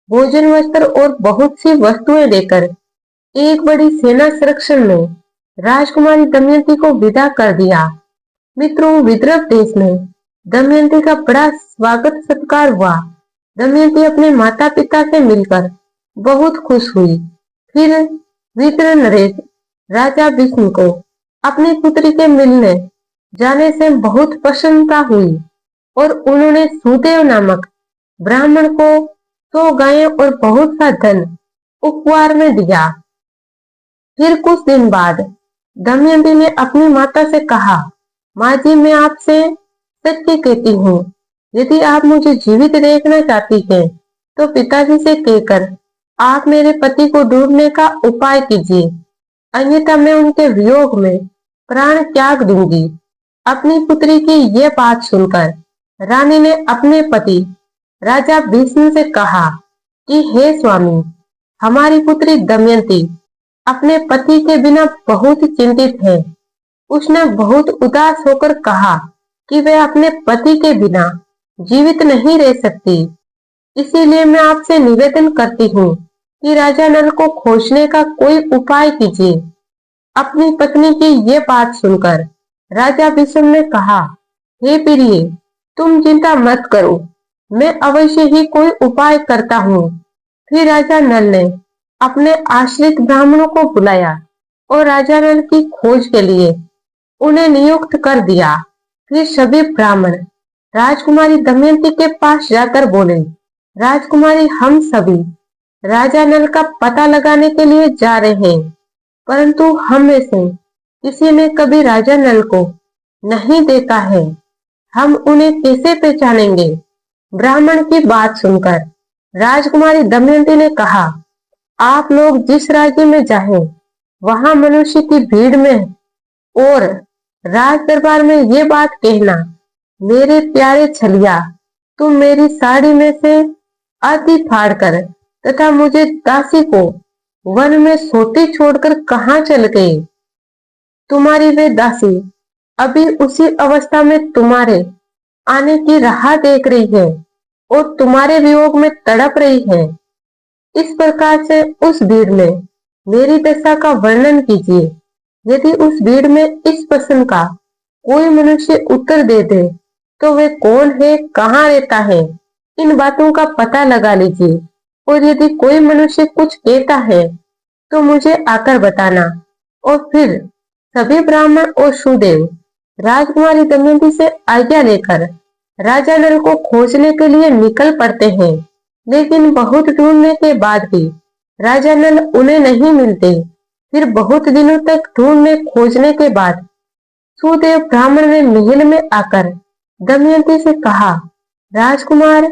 भोजन, वस्त्र और बहुत सी वस्तुएं देकर एक बड़ी सेना संरक्षण में राजकुमारी दमयंती को विदा कर दिया। मित्रों, विद्रभ देश में दमयंती का बड़ा स्वागत सत्कार हुआ। दमयंती अपने माता पिता से मिलकर बहुत खुश हुई। फिर विद्र नरेश राजा विष्णु को अपनी पुत्री के मिलने जाने से बहुत प्रसन्नता हुई और उन्होंने सुदेव नामक ब्राह्मण को 100 गायें और बहुत सा धन उपहार में दिया। फिर कुछ दिन बाद दमयंती ने अपनी माता से कहा, माँ जी, मैं आपसे सत्य कहती हूँ, यदि आप मुझे जीवित देखना चाहती हैं, तो पिताजी से कहकर आप मेरे पति को ढूंढने का उपाय कीजिए, अन्यथा मैं उनके वियोग में प्राण त्याग दूंगी। अपनी पुत्री की यह बात सुनकर रानी ने अपने पति राजा भीष्म से कहा कि हे स्वामी, हमारी पुत्री दमयंती अपने पति के बिना बहुत चिंतित है। उसने बहुत उदास होकर कहा कि वह अपने पति के बिना जीवित नहीं रह सकती। इसीलिए मैं आपसे निवेदन करती हूँ कि राजा नल को खोजने का कोई उपाय कीजिए। अपनी पत्नी की ये बात सुनकर राजा भीष्म ने कहा, हे प्रिय, तुम चिंता मत करो, मैं अवश्य ही कोई उपाय करता हूँ। फिर राजा नल ने अपने आश्रित ब्राह्मणों को बुलाया और राजा नल की खोज के लिए उन्हें नियुक्त कर दिया। फिर सभी ब्राह्मण राजकुमारी दमयंती के पास जाकर बोले, राजकुमारी, हम सभी राजा नल का पता लगाने के लिए जा रहे हैं, परंतु हम में से किसी ने कभी राजा नल को नहीं देखा है, हम उन्हें कैसे पहचानेंगे? ब्राह्मण की बात सुनकर राजकुमारी दमयंती ने कहा, आप लोग जिस राज्य में जाएं, वहां मनुष्य की भीड़ में और राज दरबार में ये बात कहना, मेरे प्यारे छलिया, तुम मेरी साड़ी में से आधी फाड़कर तथा मुझे दासी को वन में सोती छोड़कर कहाँ चल गए? तुम्हारी वे दासी अभी उसी अवस्था में तुम्हारे आने की राह देख रही है और तुम्हारे वियोग में तड़प रही है। इस प्रकार से उस भीड़ में मेरी दशा का वर्णन कीजिए। यदि उस भीड़ में इस प्रश्न का कोई मनुष्य उत्तर दे दे तो वे कौन है, कहाँ रहता है, इन बातों का पता लगा लीजिए। और यदि कोई मनुष्य कुछ कहता है तो मुझे आकर बताना। और फिर सभी ब्राह्मण और सुदेव राजकुमारी दमयंती से आज्ञा लेकर राजा नल को खोजने के लिए निकल पड़ते हैं। लेकिन बहुत ढूंढने के बाद भी राजा नल उन्हें नहीं मिलते। फिर बहुत दिनों तक ढूंढने खोजने के बाद सुदेव ब्राह्मण ने महल में आकर दमयंती से कहा, राजकुमार,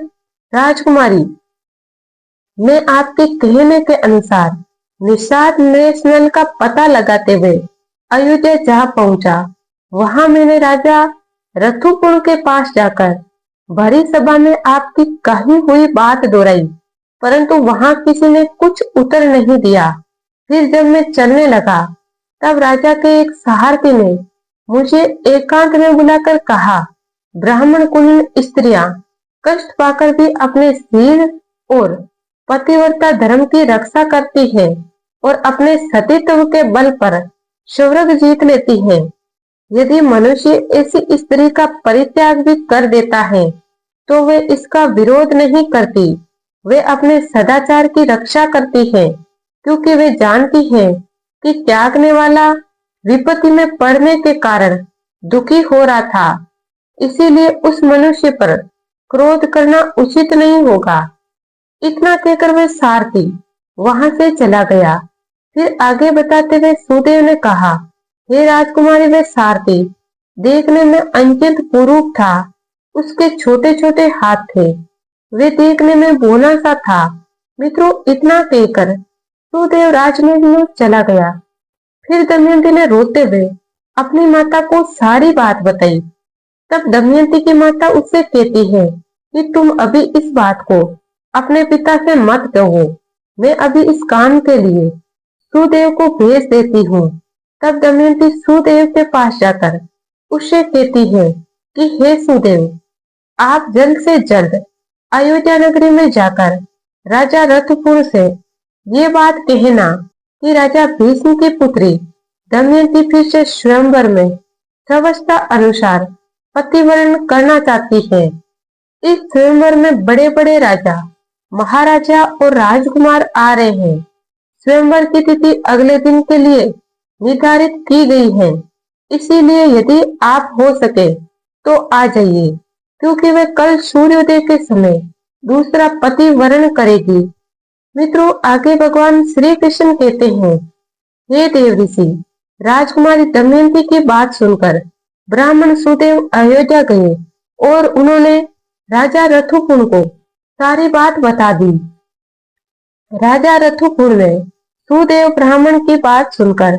राजकुमारी, मैं आपके कहने के अनुसार निषाद नरेश नल का पता लगाते हुए अयोध्या जा पहुंचा। वहां मैंने राजा रथुकुल के पास जाकर भरी सभा में आपकी कही हुई बात दोहराई, परंतु वहां किसी ने कुछ उत्तर नहीं दिया। फिर जब मैं चलने लगा तब राजा के एक सहारथी ने मुझे एकांत में बुलाकर कहा, ब्राह्मण कुलीन स्त्रियां कष्ट पाकर भी अपने शील और पतिव्रता धर्म की रक्षा करती है और अपने सतीत्व के बल पर स्वर्ग जीत लेती है। यदि मनुष्य ऐसी स्त्री का परित्याग भी कर देता है तो वे इसका विरोध नहीं करती। वे अपने सदाचार की रक्षा करती है, क्योंकि वे जानती है कि त्यागने वाला विपत्ति में पड़ने के कारण दुखी हो रहा था। इसीलिए उस मनुष्य पर क्रोध करना उचित नहीं होगा। इतना कहकर वे सारथी वहां से चला गया। फिर आगे बताते हुए सुदेव ने कहा, हे राजकुमारी, वे सारथी देखने में अत्यंत कुरूप था। उसके छोटे छोटे हाथ थे, वे देखने में भोला सा था। मित्रों, इतना कहकर सुदेव राजमहल में चला गया। फिर दमयंती ने रोते हुए अपनी माता को सारी बात बताई। तब दमयंती की माता उससे कहती है कि तुम अभी इस बात को अपने पिता से मत कहो, मैं अभी इस काम के लिए सुदेव को भेज देती हूँ। तब दमयंती सुदेव के पास जाकर उससे कहती है कि हे सुदेव, आप जल्द से जल्द अयोध्या नगरी में जाकर राजा रथपुर से ये बात कहना कि राजा भीष्म की पुत्री दमयंती फिर से स्वयंवर में व्यवस्था अनुसार पतिवरण करना चाहती है। इस स्वयंवर में बड़े बड़े राजा, महाराजा और राजकुमार आ रहे हैं। स्वयंवर की तिथि अगले दिन के लिए निर्धारित की गई है। इसीलिए यदि आप हो सके तो आ जाइए, क्योंकि वे कल सूर्योदय के समय दूसरा पति वरण करेगी। मित्रों, आगे भगवान श्री कृष्ण कहते हैं, हे देव ऋषि, राजकुमारी दमयंती की बात सुनकर ब्राह्मण सुदेव अयोध्या गए और उन्होंने राजा रथुकुण को सारी बात बता दी। राजा रथुकुण ने सुदेव ब्राह्मण की बात सुनकर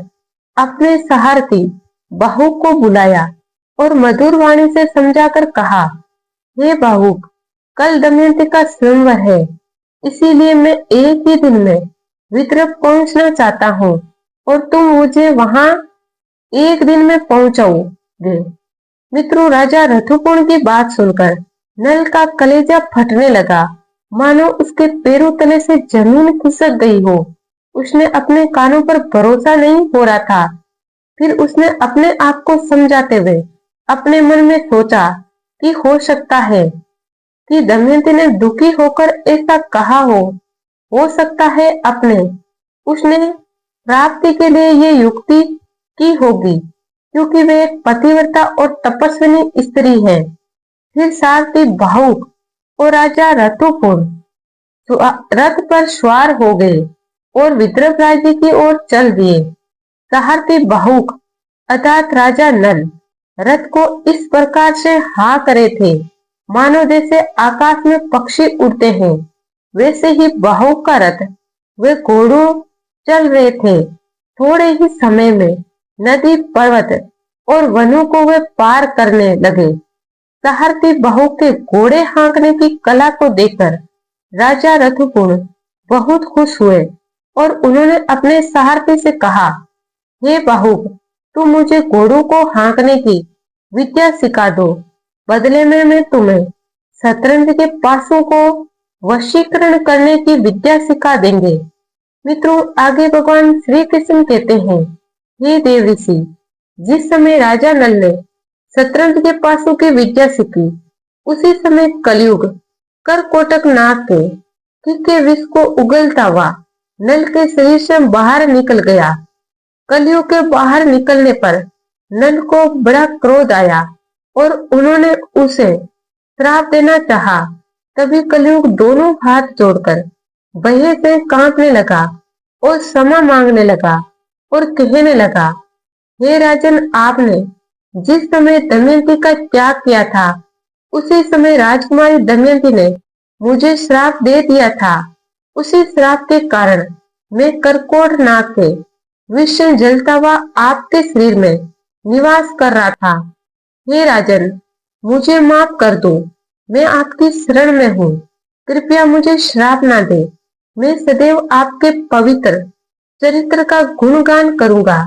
अपने सहारथी बहू को बुलाया और मधुर वाणी से समझाकर कहा, हे बाहुक, कल दमयंती का स्वयंवर है, इसीलिए मैं एक ही दिन में विदर्भ पहुंचना चाहता हूँ और तुम मुझे वहां एक दिन में पहुंचाओगे। मित्रों, राजा रथुकुण की बात सुनकर नल का कलेजा फटने लगा, मानो उसके पैरों तले से जमीन खिसक गई हो। उसने अपने कानों पर भरोसा नहीं हो रहा था। फिर उसने अपने आप को समझाते हुए अपने मन में सोचा कि हो सकता है कि दमयंती ने दुखी होकर ऐसा कहा हो सकता है अपने उसने प्राप्ति के लिए ये युक्ति की होगी, क्योंकि वे एक पतिव्रता और तपस्विनी स्त्री है। फिर सारथी भावुक और राजा रथुकुण रथ पर सवार हो गए और विदर्भ राज्य की ओर चल दिए। सारथी भावुक अर्थात राजा नल रथ को इस प्रकार से हाँ करे थे, मानो जैसे आकाश में पक्षी उड़ते हैं। वैसे ही भावुक का रथ वे घोड़ों चल रहे थे। थोड़े ही समय में नदी, पर्वत और वनों को वे पार करने लगे। सारथी बहू के घोड़े हाँकने की कला को देखकर राजा रथुकुण बहुत खुश हुए और उन्होंने अपने सारथी से कहा, हे बाहुक, तुम मुझे घोड़ों को हाँकने की विद्या सिखा दो। बदले में मैं तुम्हें शतरंज के पासों को वशीकरण करने की विद्या सिखा देंगे। मित्रों, आगे भगवान श्री कृष्ण कहते हैं, हे देव ऋषि, जिस समय राजा नल ने शतरंज के पासों की विद्या सीखी, उसी समय कलयुग करकोटक नाग के तीखे विष को उगलता हुआ नल के शरीर से बाहर निकल गया। कलयुग के बाहर निकलने पर नल को बड़ा क्रोध आया और उन्होंने उसे श्राप देना चाहा। तभी कलयुग दोनों हाथ जोड़कर भय से कांपने लगा और क्षमा मांगने लगा और कहने लगा, हे राजन, आपने जिस समय दमयंती का त्याग किया था, उसी समय राजकुमारी दमयंती ने मुझे श्राप दे दिया था। उसी श्राप के कारण मैं करकोट नाग के विष से जलता हुआ आपके शरीर में निवास कर रहा था। हे राजन, मुझे माफ कर दो, मैं आपकी शरण में हूँ। कृपया मुझे श्राप ना दे। मैं सदैव आपके पवित्र चरित्र का गुणगान करूंगा।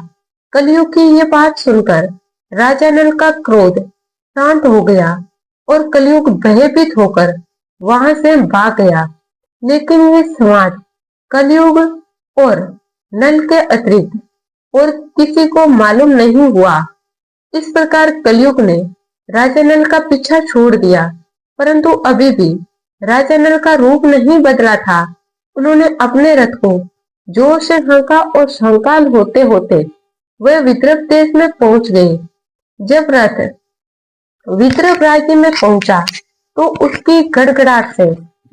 कलयुग की ये बात सुनकर राजा नल का क्रोध शांत हो गया और कलयुग भयभीत होकर वहां से भाग गया। लेकिन ये संवाद कलयुग और नल के अतिरिक्त और किसी को मालूम नहीं हुआ। इस प्रकार कलयुग ने राजा नल का पीछा छोड़ दिया, परंतु अभी भी राजा नल का रूप नहीं बदला था। उन्होंने अपने रथ को जोर से हाँका और संकाल होते होते वह विदर्भ देश में पहुंच गए। जब रथ विदर्भ राज्य में पहुंचा तो उसकी गड़गड़ाहट से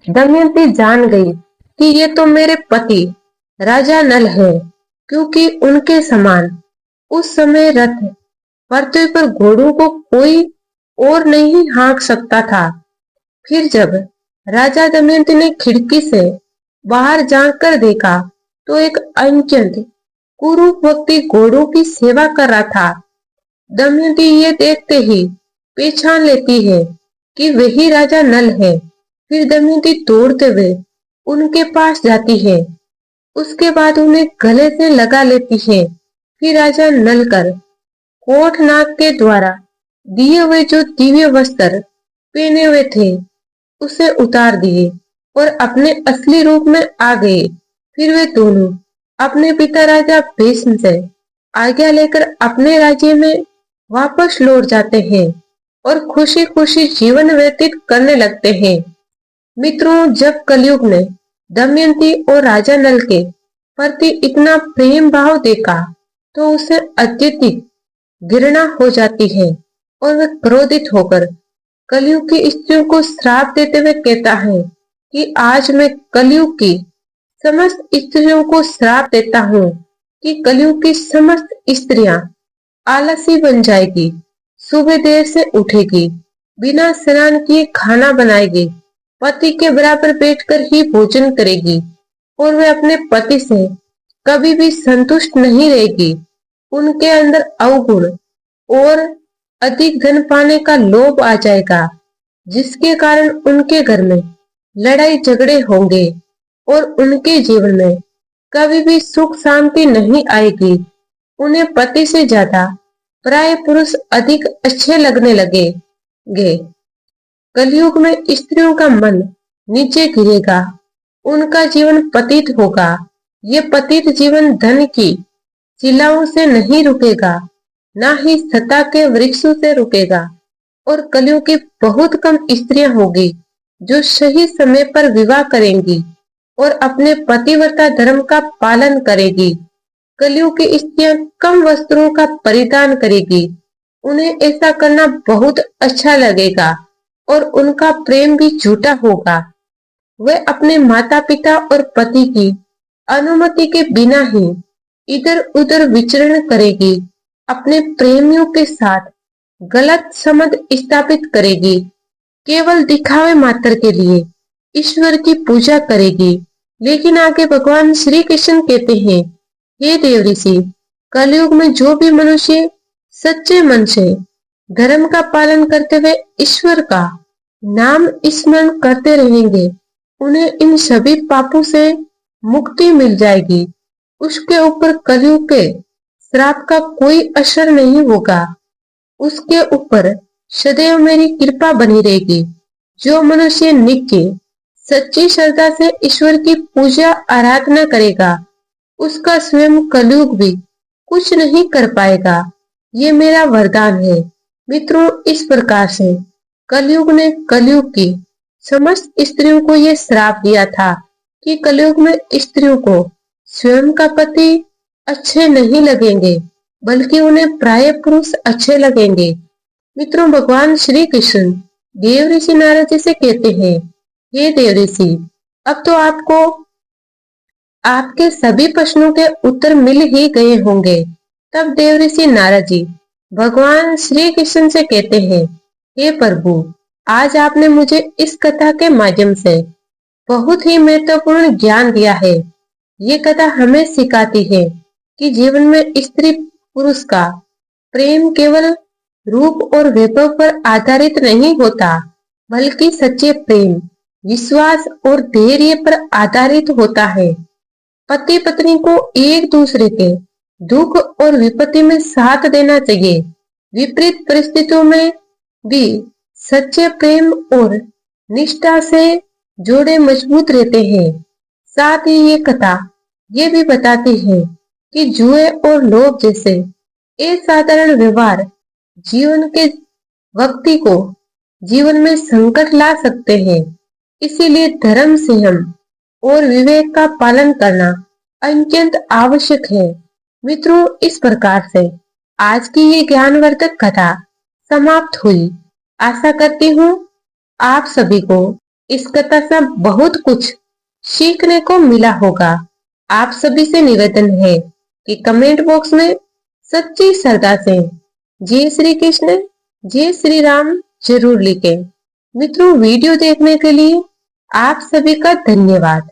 दमयंती जान गई कि ये तो मेरे पति राजा नल है, क्योंकि उनके समान उस समय रथ पृथ्वी पर घोड़ों को कोई और नहीं हाँक सकता था। फिर जब राजा दमयंती ने खिड़की से बाहर झांक कर देखा तो एक अत्यंत कुरूप व्यक्ति घोड़ों की सेवा कर रहा था। दमयंती ये देखते ही पहचान लेती है कि वही राजा नल है। फिर दमयंती दौड़ते हुए उनके पास जाती है। उसके बाद उन्हें गले से लगा लेती है। फिर राजा नल कर कोटनाग के द्वारा दिए हुए जो दिव्य वस्त्र पहने हुए थे उसे उतार दिए और अपने असली रूप में आ गए। फिर वे दोनों अपने पिता राजा भीष्म से आज्ञा लेकर अपने राज्य में वापस लौट जाते हैं और खुशी खुशी जीवन व्यतीत करने लगते हैं। मित्रों, जब कलयुग ने दमयंती और राजा नल के प्रति इतना प्रेम भाव देखा तो उसे अत्यधिक घृणा हो जाती है और वह क्रोधित होकर कलयुग की स्त्रियों को श्राप देते हुए कहता है कि आज मैं कलयुग की समस्त स्त्रियों को श्राप देता हूँ कि कलयुग की समस्त स्त्रियां आलसी बन जाएगी, सुबह देर से उठेगी, बिना स्नान किए खाना बनाएगी, पति के बराबर बैठकर ही भोजन करेगी और वे अपने पति से कभी भी संतुष्ट नहीं रहेगी। उनके अंदर अवगुण और अधिक धन पाने का लोभ आ जाएगा, जिसके कारण उनके घर में लड़ाई झगड़े होंगे और उनके जीवन में कभी भी सुख शांति नहीं आएगी। उन्हें पति से ज्यादा पराये पुरुष अधिक अच्छे लगने लगेंगे। कलयुग में स्त्रियों का मन नीचे गिरेगा, उनका जीवन पतित होगा। ये पतित जीवन धन की शिलाओं से नहीं रुकेगा, ना ही सत्ता के वृक्षों से रुकेगा। और कलयुग की बहुत कम स्त्रियां होगी जो सही समय पर विवाह करेंगी और अपने पतिव्रता धर्म का पालन करेगी। कलयुग की स्त्रियां कम वस्त्रों का परिधान करेगी, उन्हें ऐसा करना बहुत अच्छा लगेगा और उनका प्रेम भी झूठा होगा। वे अपने माता पिता और पति की अनुमति के बिना ही इधर उधर विचरण करेगी, अपने प्रेमियों के साथ गलत संबंध स्थापित करेगी, केवल दिखावे मात्र के लिए ईश्वर की पूजा करेगी। लेकिन आगे भगवान श्री कृष्ण कहते हैं, हे देव ऋषि, कलयुग में जो भी मनुष्य सच्चे मन से धर्म का पालन करते हुए ईश्वर का नाम स्मरण करते रहेंगे, उन्हें इन सभी पापों से मुक्ति मिल जाएगी। उसके ऊपर कलयुग के श्राप का कोई असर नहीं होगा, उसके ऊपर सदैव मेरी कृपा बनी रहेगी। जो मनुष्य नित्य सच्ची श्रद्धा से ईश्वर की पूजा आराधना करेगा, उसका स्वयं कलयुग भी कुछ नहीं कर पाएगा। ये मेरा वरदान है। मित्रों, इस प्रकार से कलयुग ने कलयुग की समस्त स्त्रियों को ये श्राप दिया था कि कलयुग में स्त्रियों को स्वयं का पति अच्छे नहीं लगेंगे, बल्कि उन्हें प्राय पुरुष अच्छे लगेंगे। मित्रों, भगवान श्री कृष्ण देव ऋषि नारद जी से कहते हैं, हे देव ऋषि, अब तो आपको आपके सभी प्रश्नों के उत्तर मिल ही गए होंगे। तब देव ऋषि नारद जी भगवान श्री कृष्ण से कहते हैं, हे प्रभु, आज आपने मुझे इस कथा के माध्यम से बहुत ही महत्वपूर्ण ज्ञान दिया है। ये कथा हमें सिखाती है कि जीवन में स्त्री पुरुष का प्रेम केवल रूप और वैभव पर आधारित नहीं होता, बल्कि सच्चे प्रेम, विश्वास और धैर्य पर आधारित होता है। पति पत्नी को एक दूसरे के दुख और विपत्ति में साथ देना चाहिए। विपरीत परिस्थितियों में भी सच्चे प्रेम और निष्ठा से जोड़े मजबूत रहते हैं। साथ ही ये कथा ये भी बताती है कि जुए और लोभ जैसे असाधारण व्यवहार जीवन के व्यक्ति को जीवन में संकट ला सकते हैं। इसीलिए धर्म, संयम और विवेक का पालन करना अत्यंत आवश्यक है। मित्रों, इस प्रकार से आज की ये ज्ञानवर्धक कथा समाप्त हुई। आशा करती हूँ आप सभी को इस कथा से बहुत कुछ सीखने को मिला होगा। आप सभी से निवेदन है कि कमेंट बॉक्स में सच्ची श्रद्धा से जय श्री कृष्ण, जय श्री राम जरूर लिखें। मित्रों, वीडियो देखने के लिए आप सभी का धन्यवाद।